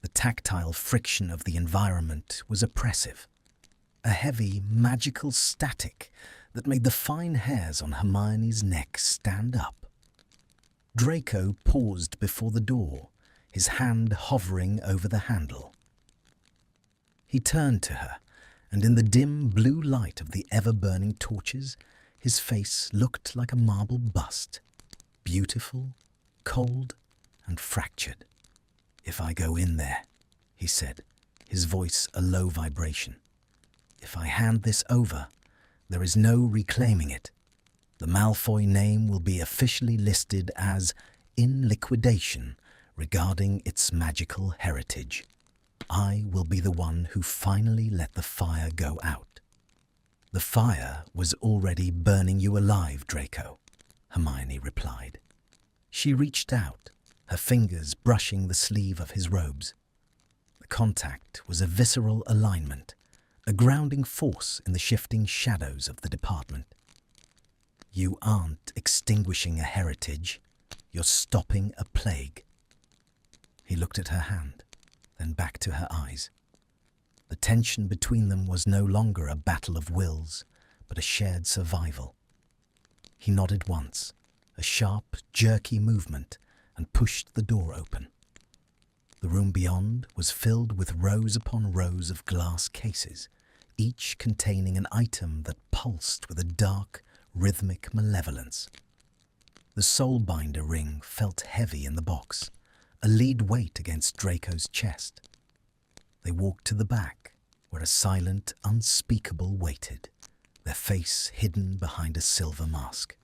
The tactile friction of the environment was oppressive, a heavy, magical static that made the fine hairs on Hermione's neck stand up. Draco paused before the door, his hand hovering over the handle. He turned to her, and in the dim blue light of the ever-burning torches, his face looked like a marble bust, beautiful, cold, and fractured. "If I go in there," he said, his voice a low vibration, "if I hand this over, there is no reclaiming it. The Malfoy name will be officially listed as in liquidation regarding its magical heritage. I will be the one who finally let the fire go out." "The fire was already burning you alive, Draco," Hermione replied. She reached out, her fingers brushing the sleeve of his robes. The contact was a visceral alignment, a grounding force in the shifting shadows of the department. "You aren't extinguishing a heritage, you're stopping a plague." He looked at her hand, then back to her eyes. The tension between them was no longer a battle of wills, but a shared survival. He nodded once, a sharp, jerky movement, and pushed the door open. The room beyond was filled with rows upon rows of glass cases, each containing an item that pulsed with a dark, rhythmic malevolence. The soulbinder ring felt heavy in the box, a lead weight against Draco's chest. They walked to the back, where a silent, unspeakable waited, their face hidden behind a silver mask.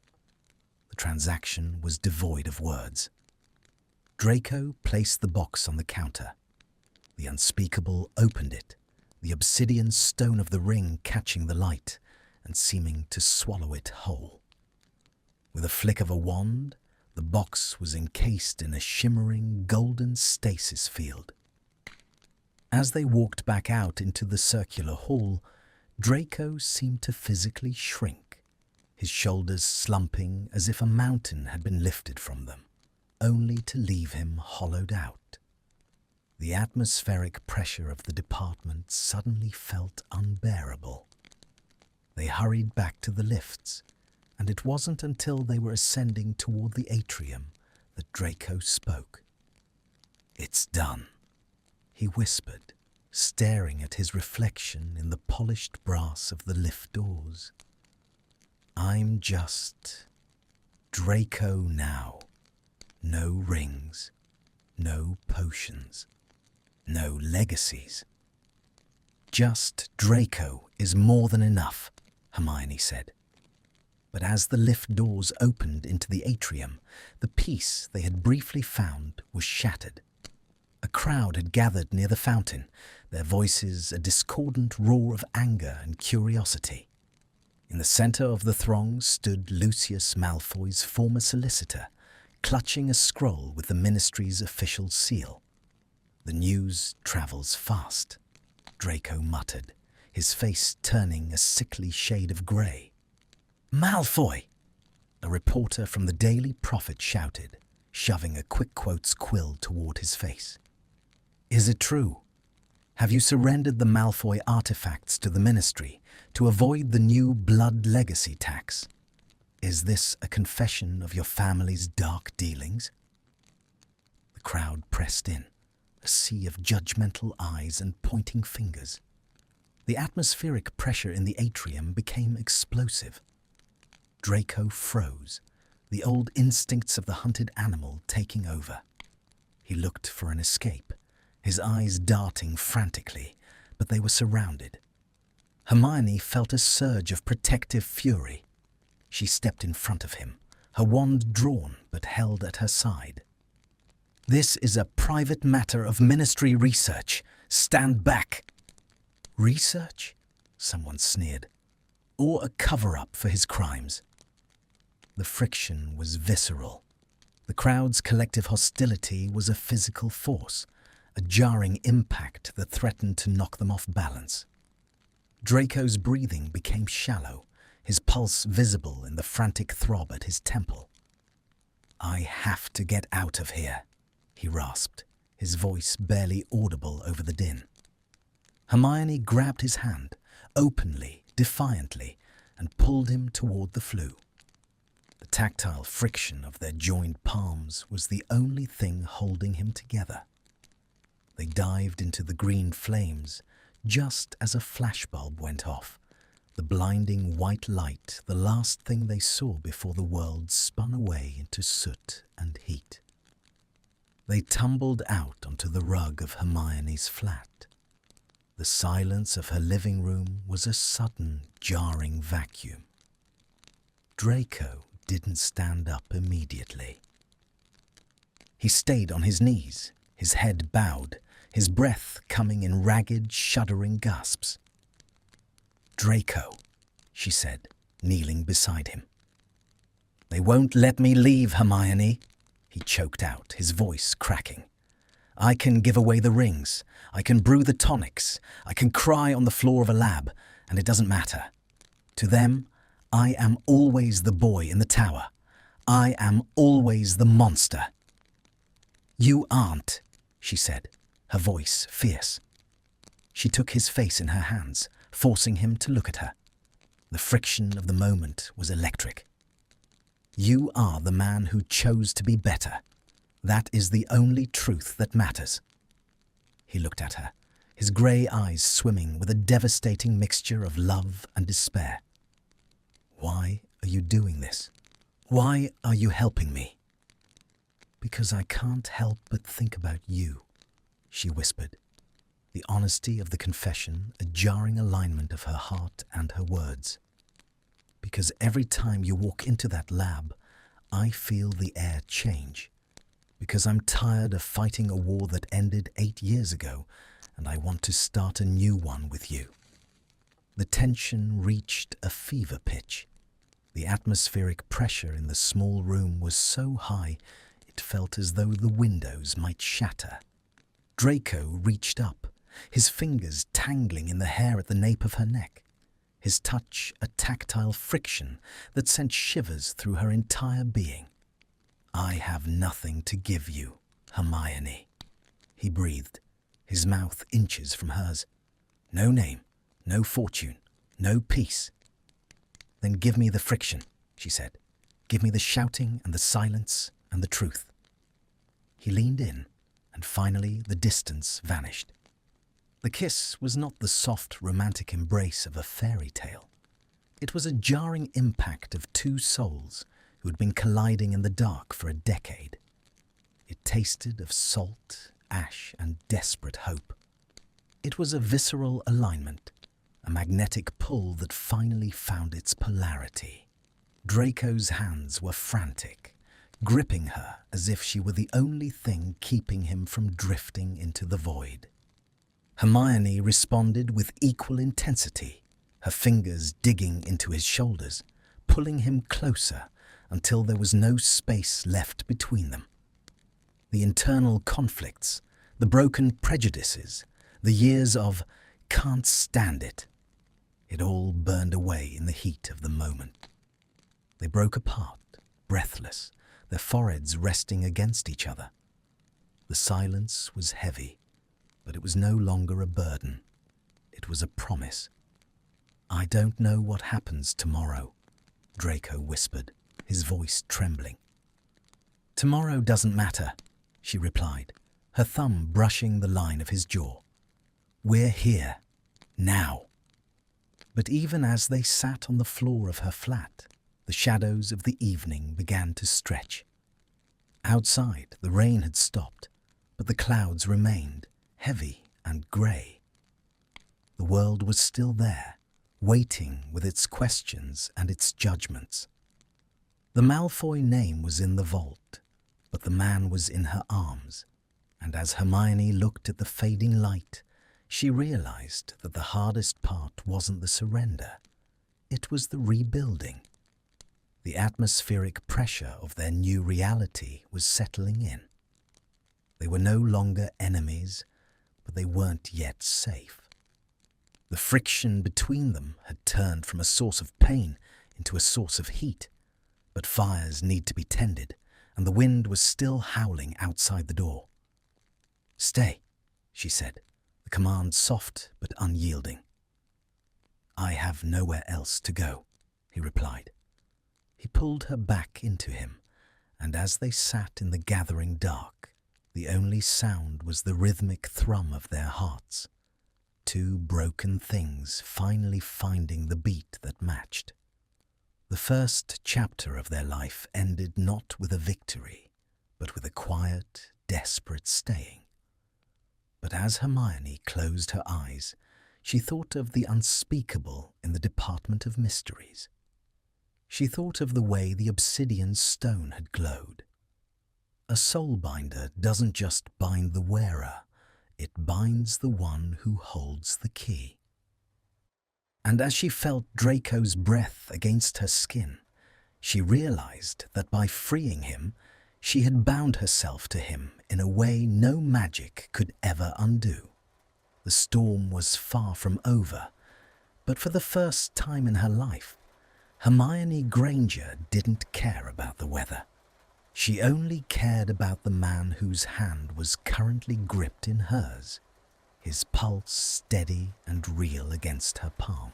The transaction was devoid of words. Draco placed the box on the counter. The unspeakable opened it, the obsidian stone of the ring catching the light and seeming to swallow it whole. With a flick of a wand, the box was encased in a shimmering golden stasis field. As they walked back out into the circular hall, Draco seemed to physically shrink, his shoulders slumping as if a mountain had been lifted from them, only to leave him hollowed out. The atmospheric pressure of the department suddenly felt unbearable. They hurried back to the lifts, and it wasn't until they were ascending toward the atrium that Draco spoke. "It's done," he whispered, staring at his reflection in the polished brass of the lift doors. "I'm just Draco now. No rings, no potions, no legacies. Just Draco is more than enough," Hermione said. But as the lift doors opened into the atrium, the peace they had briefly found was shattered. A crowd had gathered near the fountain, their voices a discordant roar of anger and curiosity. In the center of the throng stood Lucius Malfoy's former solicitor, clutching a scroll with the ministry's official seal. "The news travels fast," Draco muttered, his face turning a sickly shade of grey. "Malfoy!" a reporter from the Daily Prophet shouted, shoving a quick quotes quill toward his face. "Is it true? Have you surrendered the Malfoy artifacts to the ministry to avoid the new blood legacy tax? Is this a confession of your family's dark dealings?" The crowd pressed in, a sea of judgmental eyes and pointing fingers. The atmospheric pressure in the atrium became explosive. Draco froze, the old instincts of the hunted animal taking over. He looked for an escape, his eyes darting frantically, but they were surrounded. Hermione felt a surge of protective fury. She stepped in front of him, her wand drawn but held at her side. "This is a private matter of ministry research. Stand back." "Research?" someone sneered. "Or a cover-up for his crimes?" The friction was visceral. The crowd's collective hostility was a physical force, a jarring impact that threatened to knock them off balance. Draco's breathing became shallow, his pulse visible in the frantic throb at his temple. "I have to get out of here," he rasped, his voice barely audible over the din. Hermione grabbed his hand, openly, defiantly, and pulled him toward the flue. The tactile friction of their joined palms was the only thing holding him together. They dived into the green flames just as a flashbulb went off, the blinding white light the last thing they saw before the world spun away into soot and heat. They tumbled out onto the rug of Hermione's flat. The silence of her living room was a sudden, jarring vacuum. Draco didn't stand up immediately. He stayed on his knees, his head bowed, his breath coming in ragged, shuddering gasps. "Draco," she said, kneeling beside him. "They won't let me leave, Hermione," he choked out, his voice cracking. "I can give away the rings, I can brew the tonics, I can cry on the floor of a lab, and it doesn't matter. To them, I am always the boy in the tower. I am always the monster." "You aren't," she said, her voice fierce. She took his face in her hands, forcing him to look at her. The friction of the moment was electric. "You are the man who chose to be better. That is the only truth that matters." He looked at her, his grey eyes swimming with a devastating mixture of love and despair. "Why are you doing this? Why are you helping me?" "Because I can't help but think about you," she whispered, the honesty of the confession a jarring alignment of her heart and her words. "Because every time you walk into that lab, I feel the air change. Because I'm tired of fighting a war that ended 8 years ago, and I want to start a new one with you." The tension reached a fever pitch. The atmospheric pressure in the small room was so high it felt as though the windows might shatter. Draco reached up, his fingers tangling in the hair at the nape of her neck, his touch a tactile friction that sent shivers through her entire being. "I have nothing to give you, Hermione," he breathed, his mouth inches from hers. "No name, no fortune, no peace." "Then give me the friction," she said. "Give me the shouting and the silence and the truth." He leaned in, and finally the distance vanished. The kiss was not the soft, romantic embrace of a fairy tale. It was a jarring impact of two souls who had been colliding in the dark for a decade. It tasted of salt, ash, and desperate hope. It was a visceral alignment, a magnetic pull that finally found its polarity. Draco's hands were frantic, gripping her as if she were the only thing keeping him from drifting into the void. Hermione responded with equal intensity, her fingers digging into his shoulders, pulling him closer until there was no space left between them. The internal conflicts, the broken prejudices, the years of "can't stand it," it all burned away in the heat of the moment. They broke apart, breathless, their foreheads resting against each other. The silence was heavy, but it was no longer a burden. It was a promise. "I don't know what happens tomorrow," Draco whispered, his voice trembling. "Tomorrow doesn't matter," she replied, her thumb brushing the line of his jaw. "We're here, now." But even as they sat on the floor of her flat, the shadows of the evening began to stretch. Outside, the rain had stopped, but the clouds remained, heavy and grey. The world was still there, waiting with its questions and its judgments. The Malfoy name was in the vault, but the man was in her arms, and as Hermione looked at the fading light, she realized that the hardest part wasn't the surrender, it was the rebuilding. The atmospheric pressure of their new reality was settling in. They were no longer enemies, but they weren't yet safe. The friction between them had turned from a source of pain into a source of heat, but fires need to be tended, and the wind was still howling outside the door. "Stay," she said, the command soft but unyielding. "I have nowhere else to go," he replied. He pulled her back into him, and as they sat in the gathering dark, the only sound was the rhythmic thrum of their hearts, two broken things finally finding the beat that matched. The first chapter of their life ended not with a victory, but with a quiet, desperate staying. But as Hermione closed her eyes, she thought of the unspeakable in the Department of Mysteries. She thought of the way the obsidian stone had glowed. A soulbinder doesn't just bind the wearer, it binds the one who holds the key. And as she felt Draco's breath against her skin, she realized that by freeing him, she had bound herself to him in a way no magic could ever undo. The storm was far from over, but for the first time in her life, Hermione Granger didn't care about the weather. She only cared about the man whose hand was currently gripped in hers, his pulse steady and real against her palm.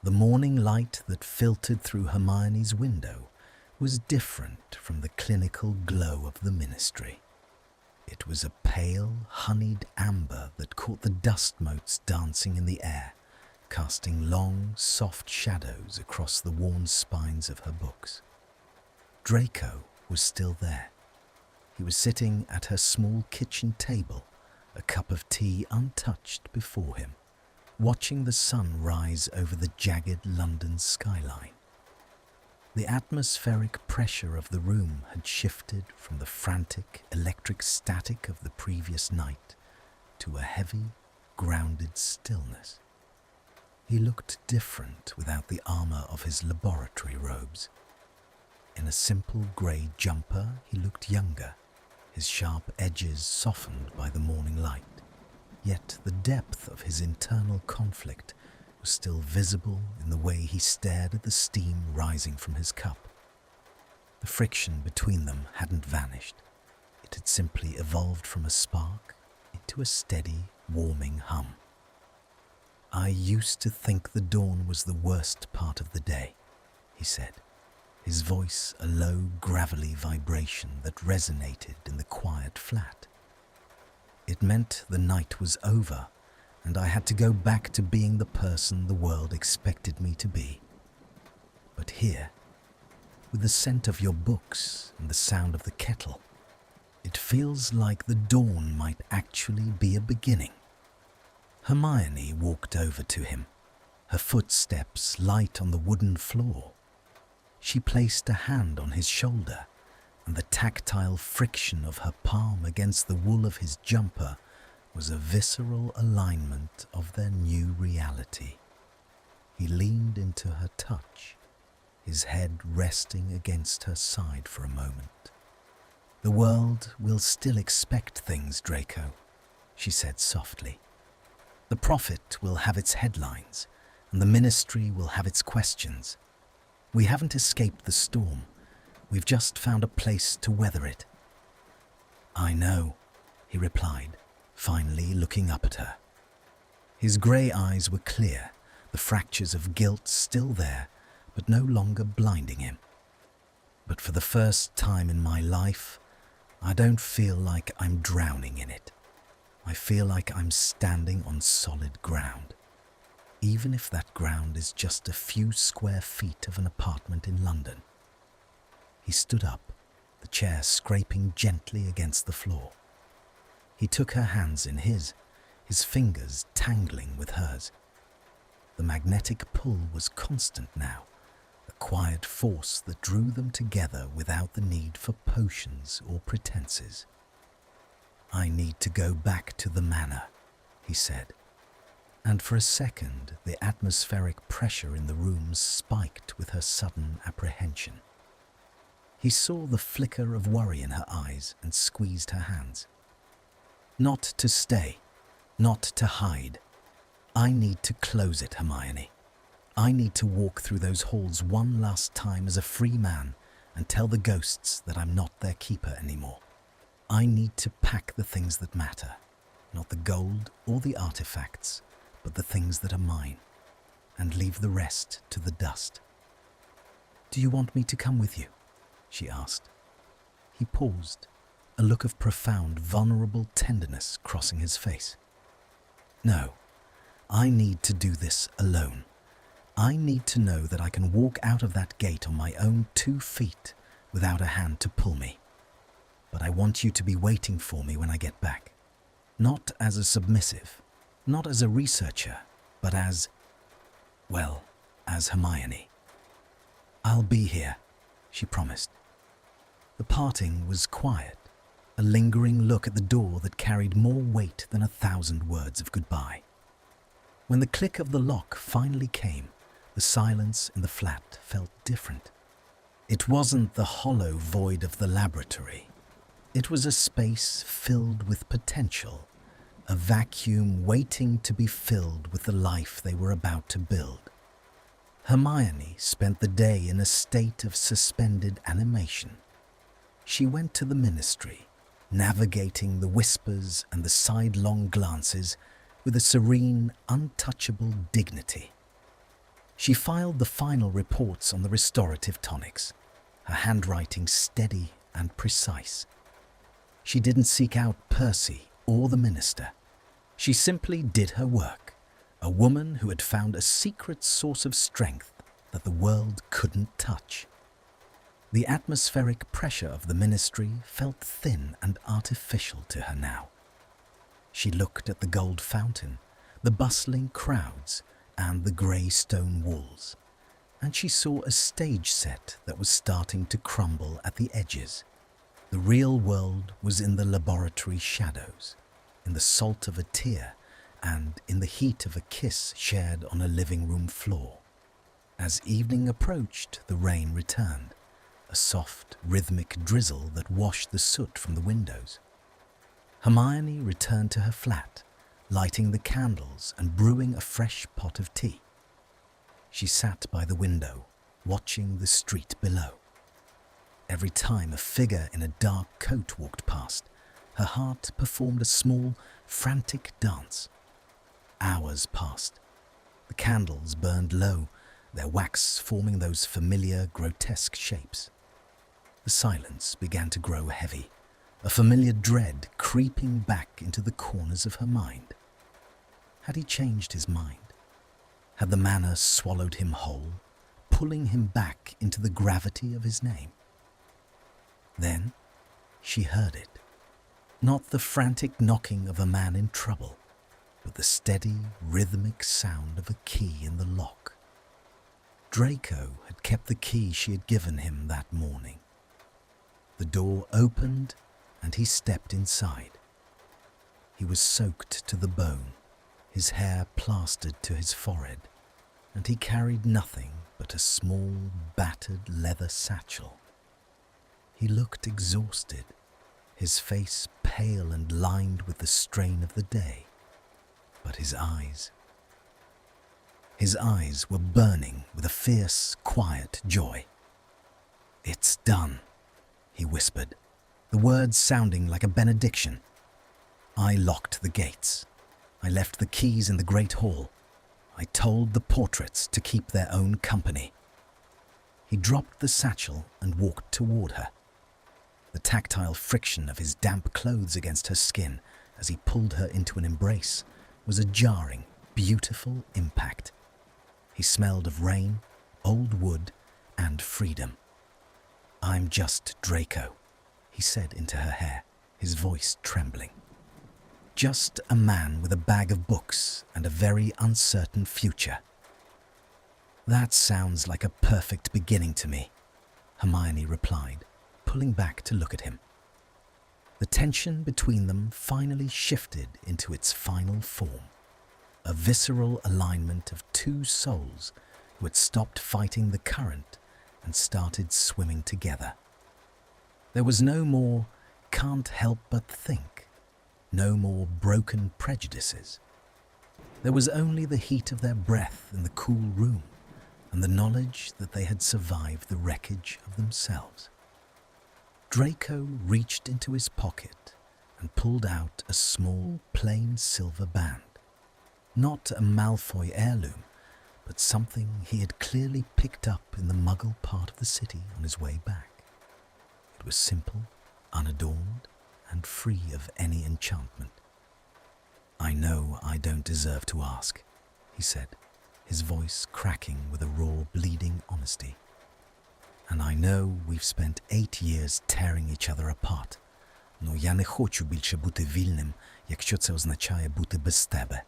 The morning light that filtered through Hermione's window was different from the clinical glow of the ministry. It was a pale, honeyed amber that caught the dust motes dancing in the air, casting long, soft shadows across the worn spines of her books. Draco was still there. He was sitting at her small kitchen table, a cup of tea untouched before him, watching the sun rise over the jagged London skyline. The atmospheric pressure of the room had shifted from the frantic electric static of the previous night to a heavy, grounded stillness. He looked different without the armor of his laboratory robes. In a simple grey jumper, he looked younger, his sharp edges softened by the morning light. Yet the depth of his internal conflict was still visible in the way he stared at the steam rising from his cup. The friction between them hadn't vanished. It had simply evolved from a spark into a steady, warming hum. "I used to think the dawn was the worst part of the day," he said, his voice a low, gravelly vibration that resonated in the quiet flat. "It meant the night was over, and I had to go back to being the person the world expected me to be. But here, with the scent of your books and the sound of the kettle, it feels like the dawn might actually be a beginning." Hermione walked over to him, her footsteps light on the wooden floor. She placed a hand on his shoulder, and the tactile friction of her palm against the wool of his jumper was a visceral alignment of their new reality. He leaned into her touch, his head resting against her side for a moment. "The world will still expect things, Draco," she said softly. "The prophet will have its headlines, and the ministry will have its questions. We haven't escaped the storm. We've just found a place to weather it." "I know," he replied, finally looking up at her. His grey eyes were clear, the fractures of guilt still there, but no longer blinding him. "But for the first time in my life, I don't feel like I'm drowning in it. I feel like I'm standing on solid ground, even if that ground is just a few square feet of an apartment in London." He stood up, the chair scraping gently against the floor. He took her hands in his fingers tangling with hers. The magnetic pull was constant now, a quiet force that drew them together without the need for potions or pretenses. "I need to go back to the manor," he said, and for a second the atmospheric pressure in the room spiked with her sudden apprehension. He saw the flicker of worry in her eyes and squeezed her hands. "Not to stay, not to hide. I need to close it, Hermione. I need to walk through those halls one last time as a free man and tell the ghosts that I'm not their keeper anymore. I need to pack the things that matter, not the gold or the artifacts, but the things that are mine, and leave the rest to the dust." "Do you want me to come with you?" she asked. He paused, a look of profound, vulnerable tenderness crossing his face. "No, I need to do this alone. I need to know that I can walk out of that gate on my own 2 feet without a hand to pull me. But I want you to be waiting for me when I get back. Not as a submissive, not as a researcher, but as Hermione." "I'll be here," she promised. The parting was quiet, a lingering look at the door that carried more weight than 1,000 words of goodbye. When the click of the lock finally came, the silence in the flat felt different. It wasn't the hollow void of the laboratory. It was a space filled with potential, a vacuum waiting to be filled with the life they were about to build. Hermione spent the day in a state of suspended animation. She went to the ministry, navigating the whispers and the sidelong glances with a serene, untouchable dignity. She filed the final reports on the restorative tonics, her handwriting steady and precise. She didn't seek out Percy or the minister. She simply did her work, a woman who had found a secret source of strength that the world couldn't touch. The atmospheric pressure of the ministry felt thin and artificial to her now. She looked at the gold fountain, the bustling crowds, and the grey stone walls, and she saw a stage set that was starting to crumble at the edges. The real world was in the laboratory shadows, in the salt of a tear, and in the heat of a kiss shared on a living room floor. As evening approached, the rain returned, a soft, rhythmic drizzle that washed the soot from the windows. Hermione returned to her flat, lighting the candles and brewing a fresh pot of tea. She sat by the window, watching the street below. Every time a figure in a dark coat walked past, her heart performed a small, frantic dance. Hours passed. The candles burned low, their wax forming those familiar, grotesque shapes. The silence began to grow heavy, a familiar dread creeping back into the corners of her mind. Had he changed his mind? Had the manor swallowed him whole, pulling him back into the gravity of his name? Then she heard it. Not the frantic knocking of a man in trouble, but the steady, rhythmic sound of a key in the lock. Draco had kept the key she had given him that morning. The door opened and he stepped inside. He was soaked to the bone, his hair plastered to his forehead, and he carried nothing but a small, battered leather satchel. He looked exhausted, his face pale and lined with the strain of the day, but his eyes were burning with a fierce, quiet joy. "It's done," he whispered, the words sounding like a benediction. "I locked the gates. I left the keys in the great hall. I told the portraits to keep their own company." He dropped the satchel and walked toward her. The tactile friction of his damp clothes against her skin as he pulled her into an embrace was a jarring, beautiful impact. He smelled of rain, old wood, and freedom. "I'm just Draco," he said into her hair, his voice trembling. Just a man with a bag of books and a very uncertain future. That sounds like a perfect beginning to me, Hermione replied, pulling back to look at him. The tension between them finally shifted into its final form, a visceral alignment of two souls who had stopped fighting the current and started swimming together. There was no more can't help but think, no more broken prejudices. There was only the heat of their breath in the cool room and the knowledge that they had survived the wreckage of themselves. Draco reached into his pocket and pulled out a small, plain silver band. Not a Malfoy heirloom, but something he had clearly picked up in the Muggle part of the city on his way back. It was simple, unadorned, and free of any enchantment. "I know I don't deserve to ask," he said, his voice cracking with a raw, bleeding honesty. "And I know we've spent 8 years tearing each other apart, но я не хочу більше бути вільним, якщо це означає бути без тебе.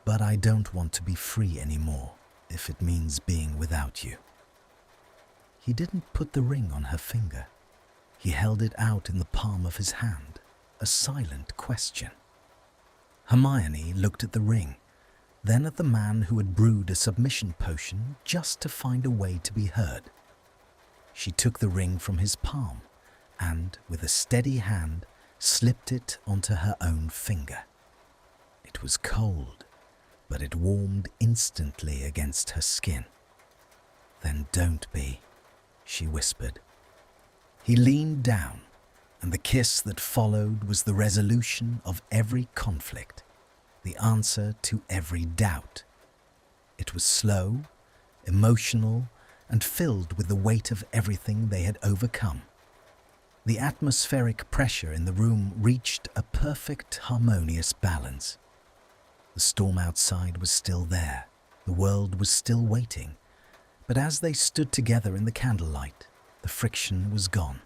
But I don't want to be free anymore if it means being without you." He didn't put the ring on her finger. He held it out in the palm of his hand, a silent question. Hermione looked at the ring, then at the man who had brewed a submission potion just to find a way to be heard. She took the ring from his palm and, with a steady hand, slipped it onto her own finger. It was cold, but it warmed instantly against her skin. "Then don't be," she whispered. He leaned down, and the kiss that followed was the resolution of every conflict, the answer to every doubt. It was slow, emotional, and filled with the weight of everything they had overcome. The atmospheric pressure in the room reached a perfect, harmonious balance. The storm outside was still there, the world was still waiting, but as they stood together in the candlelight, the friction was gone,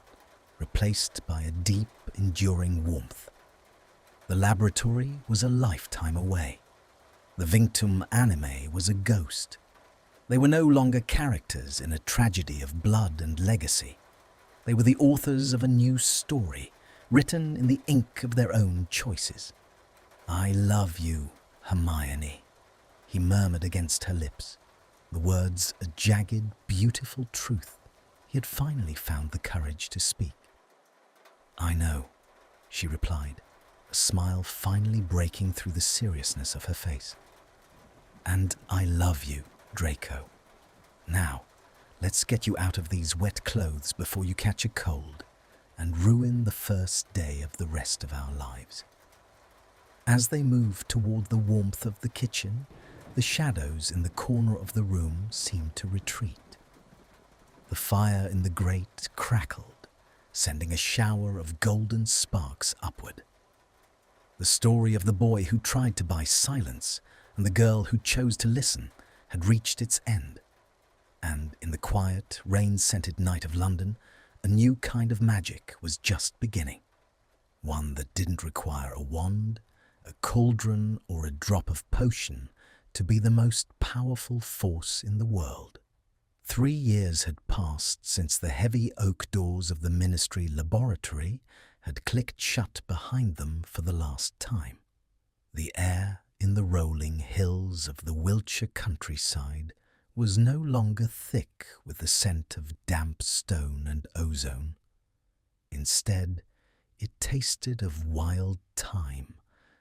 replaced by a deep, enduring warmth. The laboratory was a lifetime away. The Vinctum anime was a ghost. They were no longer characters in a tragedy of blood and legacy. They were the authors of a new story, written in the ink of their own choices. "I love you, Hermione," he murmured against her lips, the words a jagged, beautiful truth he had finally found the courage to speak. "I know," she replied, a smile finally breaking through the seriousness of her face. "And I love you, Draco. Now, let's get you out of these wet clothes before you catch a cold and ruin the first day of the rest of our lives." As they moved toward the warmth of the kitchen, the shadows in the corner of the room seemed to retreat. The fire in the grate crackled, sending a shower of golden sparks upward. The story of the boy who tried to buy silence and the girl who chose to listen had reached its end. And in the quiet, rain-scented night of London, a new kind of magic was just beginning. One that didn't require a wand, a cauldron, or a drop of potion to be the most powerful force in the world. 3 years had passed since the heavy oak doors of the Ministry laboratory had clicked shut behind them for the last time. The air in the rolling hills of the Wiltshire countryside was no longer thick with the scent of damp stone and ozone. Instead, it tasted of wild thyme,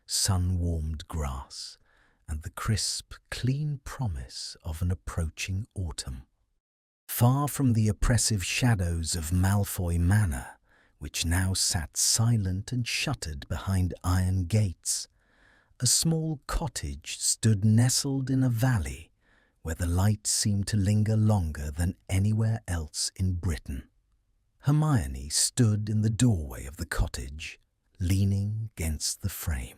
sun-warmed grass, and the crisp, clean promise of an approaching autumn. Far from the oppressive shadows of Malfoy Manor, which now sat silent and shuttered behind iron gates, a small cottage stood nestled in a valley where the light seemed to linger longer than anywhere else in Britain. Hermione stood in the doorway of the cottage, leaning against the frame.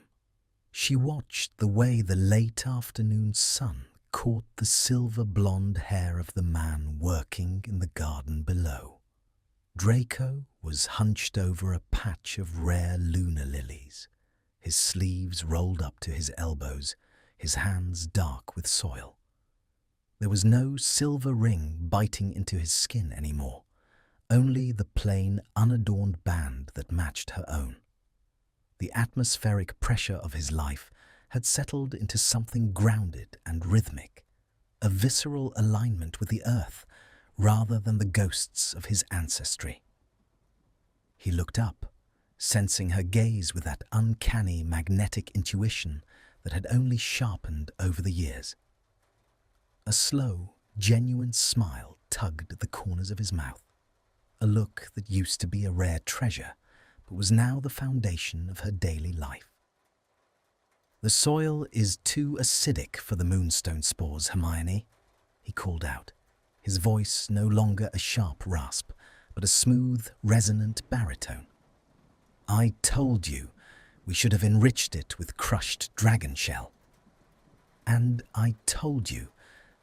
She watched the way the late afternoon sun caught the silver-blonde hair of the man working in the garden below. Draco was hunched over a patch of rare lunar lilies, his sleeves rolled up to his elbows, his hands dark with soil. There was no silver ring biting into his skin anymore, only the plain, unadorned band that matched her own. The atmospheric pressure of his life had settled into something grounded and rhythmic, a visceral alignment with the earth rather than the ghosts of his ancestry. He looked up, sensing her gaze with that uncanny magnetic intuition that had only sharpened over the years. A slow, genuine smile tugged at the corners of his mouth, a look that used to be a rare treasure, but was now the foundation of her daily life. "The soil is too acidic for the moonstone spores, Hermione," he called out, his voice no longer a sharp rasp, but a smooth, resonant baritone. "I told you we should have enriched it with crushed dragon shell. And I told you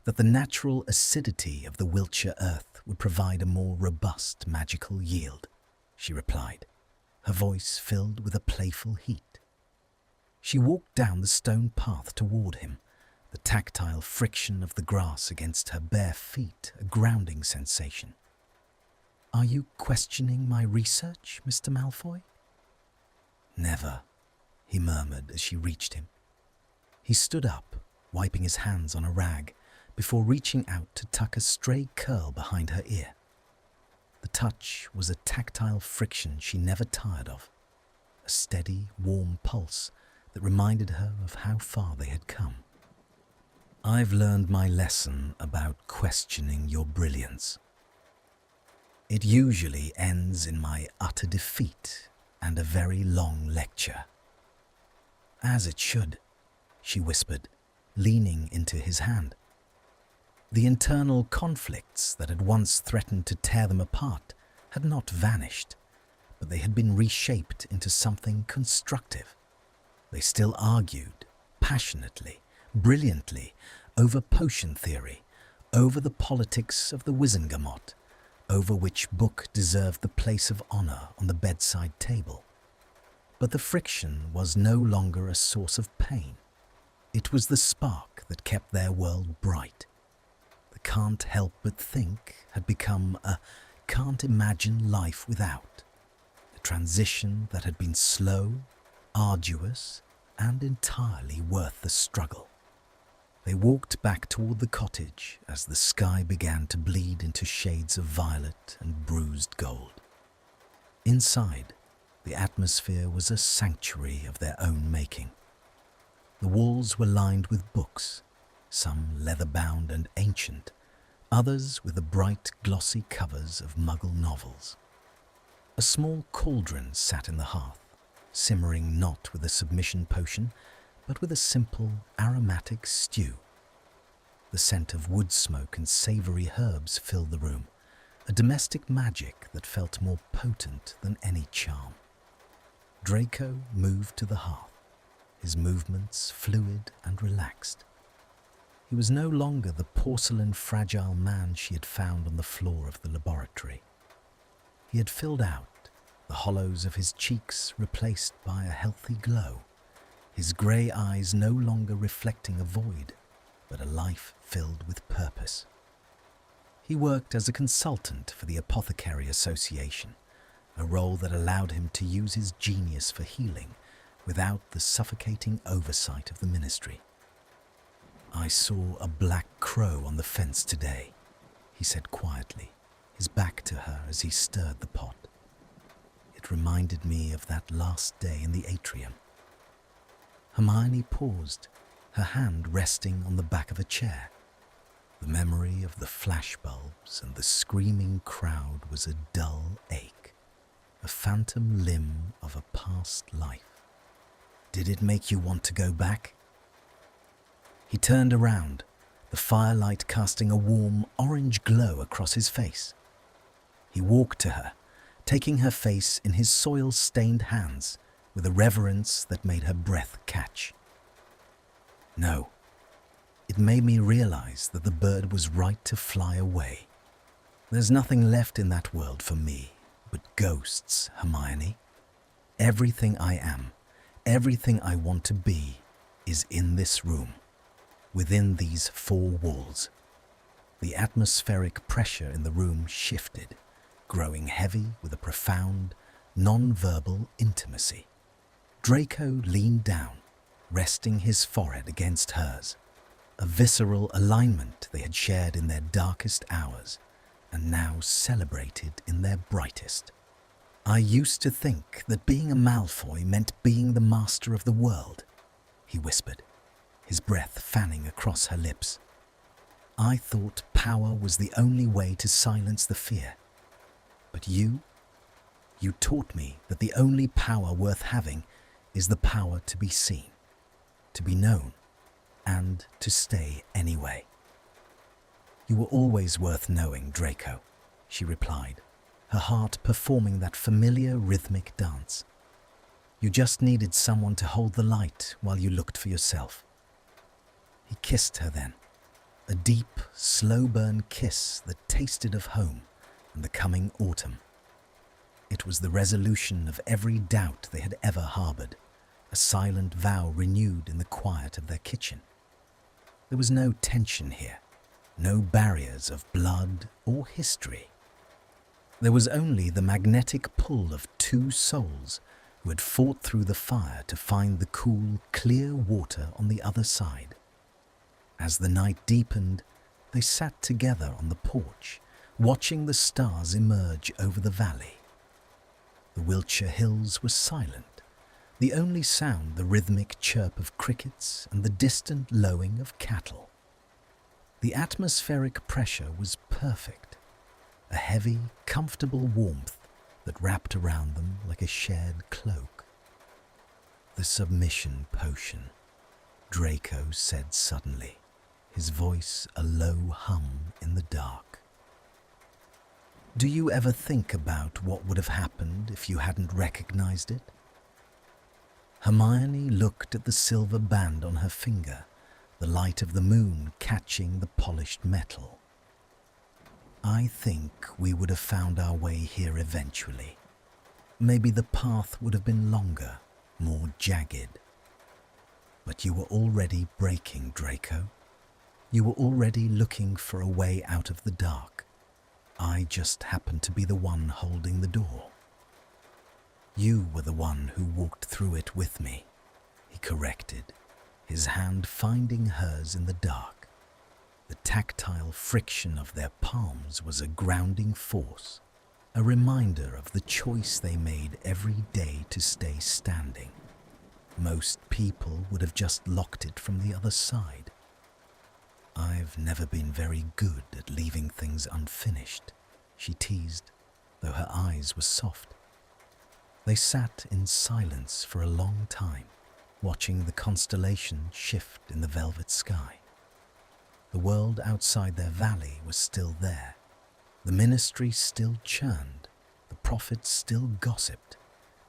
that the natural acidity of the Wiltshire earth would provide a more robust magical yield," she replied, her voice filled with a playful heat. She walked down the stone path toward him, the tactile friction of the grass against her bare feet a grounding sensation. "Are you questioning my research, Mr. Malfoy?" "Never," he murmured as she reached him. He stood up, wiping his hands on a rag, before reaching out to tuck a stray curl behind her ear. The touch was a tactile friction she never tired of, a steady, warm pulse that reminded her of how far they had come. "I've learned my lesson about questioning your brilliance. It usually ends in my utter defeat and a very long lecture." "As it should," she whispered, leaning into his hand. The internal conflicts that had once threatened to tear them apart had not vanished, but they had been reshaped into something constructive. They still argued, passionately, brilliantly, over potion theory, over the politics of the Wizengamot, over which book deserved the place of honor on the bedside table. But the friction was no longer a source of pain. It was the spark that kept their world bright. The can't help but think had become a can't imagine life without, a transition that had been slow, arduous, and entirely worth the struggle. They walked back toward the cottage as the sky began to bleed into shades of violet and bruised gold. Inside, the atmosphere was a sanctuary of their own making. The walls were lined with books, some leather-bound and ancient, others with the bright, glossy covers of Muggle novels. A small cauldron sat in the hearth, simmering not with a submission potion, but with a simple, aromatic stew. The scent of wood smoke and savory herbs filled the room, a domestic magic that felt more potent than any charm. Draco moved to the hearth, his movements fluid and relaxed. He was no longer the porcelain fragile man she had found on the floor of the laboratory. He had filled out, the hollows of his cheeks replaced by a healthy glow, his grey eyes no longer reflecting a void, but a life filled with purpose. He worked as a consultant for the Apothecary Association, a role that allowed him to use his genius for healing without the suffocating oversight of the ministry. "I saw a black crow on the fence today," he said quietly, his back to her as he stirred the pot. "It reminded me of that last day in the atrium." Hermione paused, her hand resting on the back of a chair. The memory of the flashbulbs and the screaming crowd was a dull ache, a phantom limb of a past life. "Did it make you want to go back?" He turned around, the firelight casting a warm orange glow across his face. He walked to her, taking her face in his soil-stained hands with a reverence that made her breath catch. "No." It made me realize that the bird was right to fly away. "There's nothing left in that world for me but ghosts, Hermione. Everything I am, Everything I want to be is in this room, within these four walls. The atmospheric pressure in the room shifted, growing heavy with a profound, non-verbal intimacy. Draco leaned down, resting his forehead against hers, a visceral alignment they had shared in their darkest hours and now celebrated in their brightest. "I used to think that being a Malfoy meant being the master of the world," he whispered, his breath fanning across her lips. "I thought power was the only way to silence the fear. But you taught me that the only power worth having is the power to be seen, to be known, and to stay anyway." "You were always worth knowing, Draco," she replied, her heart performing that familiar rhythmic dance. "You just needed someone to hold the light while you looked for yourself." He kissed her then, a deep, slow-burn kiss that tasted of home and the coming autumn. It was the resolution of every doubt they had ever harbored, a silent vow renewed in the quiet of their kitchen. There was no tension here, no barriers of blood or history. There was only the magnetic pull of two souls who had fought through the fire to find the cool, clear water on the other side. As the night deepened, they sat together on the porch, watching the stars emerge over the valley. The Wiltshire hills were silent, the only sound the rhythmic chirp of crickets and the distant lowing of cattle. The atmospheric pressure was perfect, a heavy, comfortable warmth that wrapped around them like a shared cloak. "The submission potion," Draco said suddenly, his voice a low hum in the dark. "Do you ever think about what would have happened if you hadn't recognized it?" Hermione looked at the silver band on her finger, the light of the moon catching the polished metal. "I think we would have found our way here eventually. Maybe the path would have been longer, more jagged. But you were already breaking, Draco. You were already looking for a way out of the dark. I just happened to be the one holding the door." "You were the one who walked through it with me," he corrected, his hand finding hers in the dark. The tactile friction of their palms was a grounding force, a reminder of the choice they made every day to stay standing. Most people would have just locked it from the other side. "I've never been very good at leaving things unfinished," she teased, though her eyes were soft. They sat in silence for a long time, watching the constellations shift in the velvet sky. The world outside their valley was still there. The ministry still churned, the prophets still gossiped,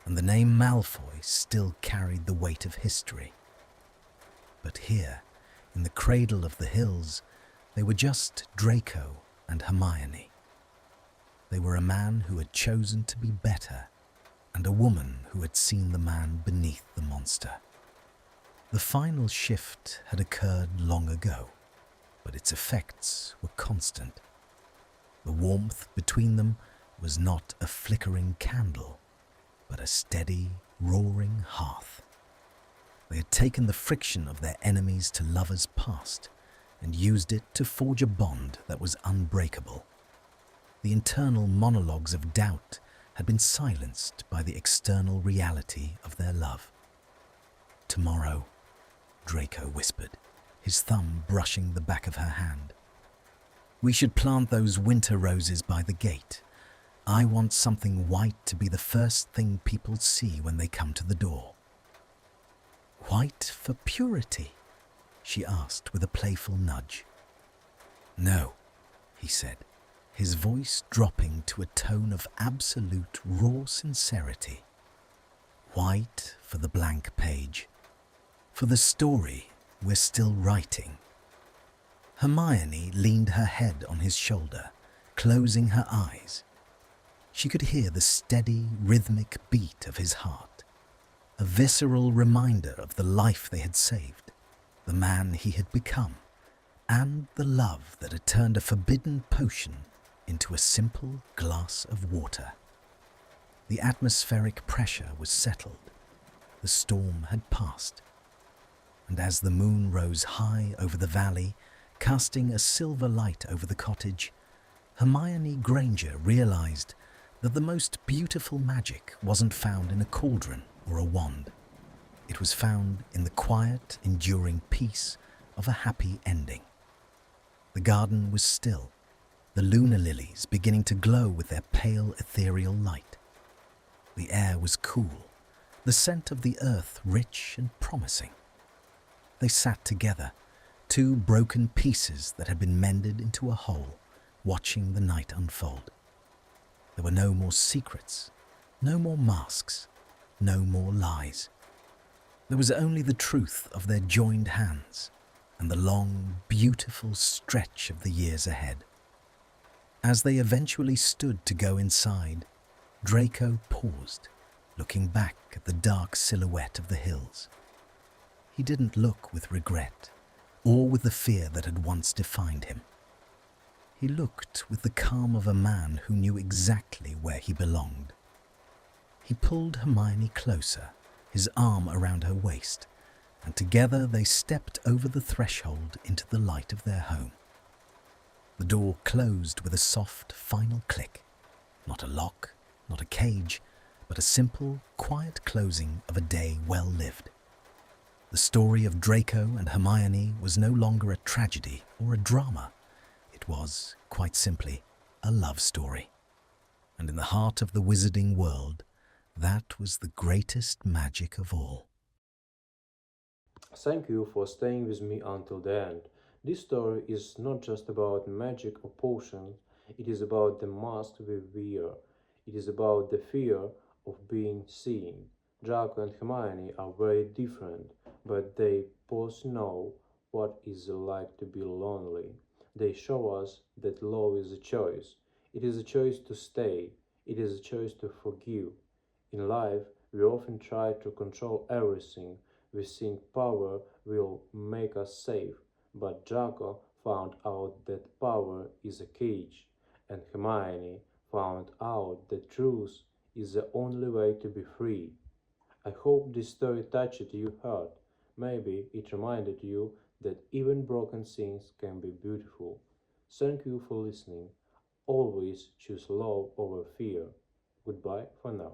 and the name Malfoy still carried the weight of history. But here, in the cradle of the hills, they were just Draco and Hermione. They were a man who had chosen to be better, and a woman who had seen the man beneath the monster. The final shift had occurred long ago, but its effects were constant. The warmth between them was not a flickering candle, but a steady, roaring hearth. They had taken the friction of their enemies to lovers past and used it to forge a bond that was unbreakable. The internal monologues of doubt had been silenced by the external reality of their love. "Tomorrow," Draco whispered, his thumb brushing the back of her hand. "We should plant those winter roses by the gate. I want something white to be the first thing people see when they come to the door." "White for purity?" she asked with a playful nudge. "No," he said, his voice dropping to a tone of absolute raw sincerity. "White for the blank page, for the story we're still writing." Hermione leaned her head on his shoulder, closing her eyes. She could hear the steady, rhythmic beat of his heart. a visceral reminder of the life they had saved, the man he had become, and the love that had turned a forbidden potion into a simple glass of water. The atmospheric pressure was settled, the storm had passed, and as the moon rose high over the valley, casting a silver light over the cottage, Hermione Granger realized that the most beautiful magic wasn't found in a cauldron or a wand. It was found in the quiet, enduring peace of a happy ending. The garden was still, the lunar lilies beginning to glow with their pale ethereal light. The air was cool, the scent of the earth rich and promising. They sat together, two broken pieces that had been mended into a whole, watching the night unfold. There were no more secrets, no more masks, no more lies. There was only the truth of their joined hands and the long, beautiful stretch of the years ahead. As they eventually stood to go inside, Draco paused, looking back at the dark silhouette of the hills. He didn't look with regret or with the fear that had once defined him. He looked with the calm of a man who knew exactly where he belonged. He pulled Hermione closer, his arm around her waist, and together they stepped over the threshold into the light of their home. The door closed with a soft, final click. Not a lock, not a cage, but a simple, quiet closing of a day well lived. The story of Draco and Hermione was no longer a tragedy or a drama. It was, quite simply, a love story. And in the heart of the wizarding world, that was the greatest magic of all. Thank you for staying with me until the end. This story is not just about magic or potions, it is about the mask we wear. It is about the fear of being seen. Draco and Hermione are very different, but they both know what it's like to be lonely. They show us that love is a choice. It is a choice to stay, it is a choice to forgive. In life, we often try to control everything. We think power will make us safe, but Draco found out that power is a cage, and Hermione found out that truth is the only way to be free. I hope this story touched your heart. Maybe it reminded you that even broken things can be beautiful. Thank you for listening. Always choose love over fear. Goodbye for now.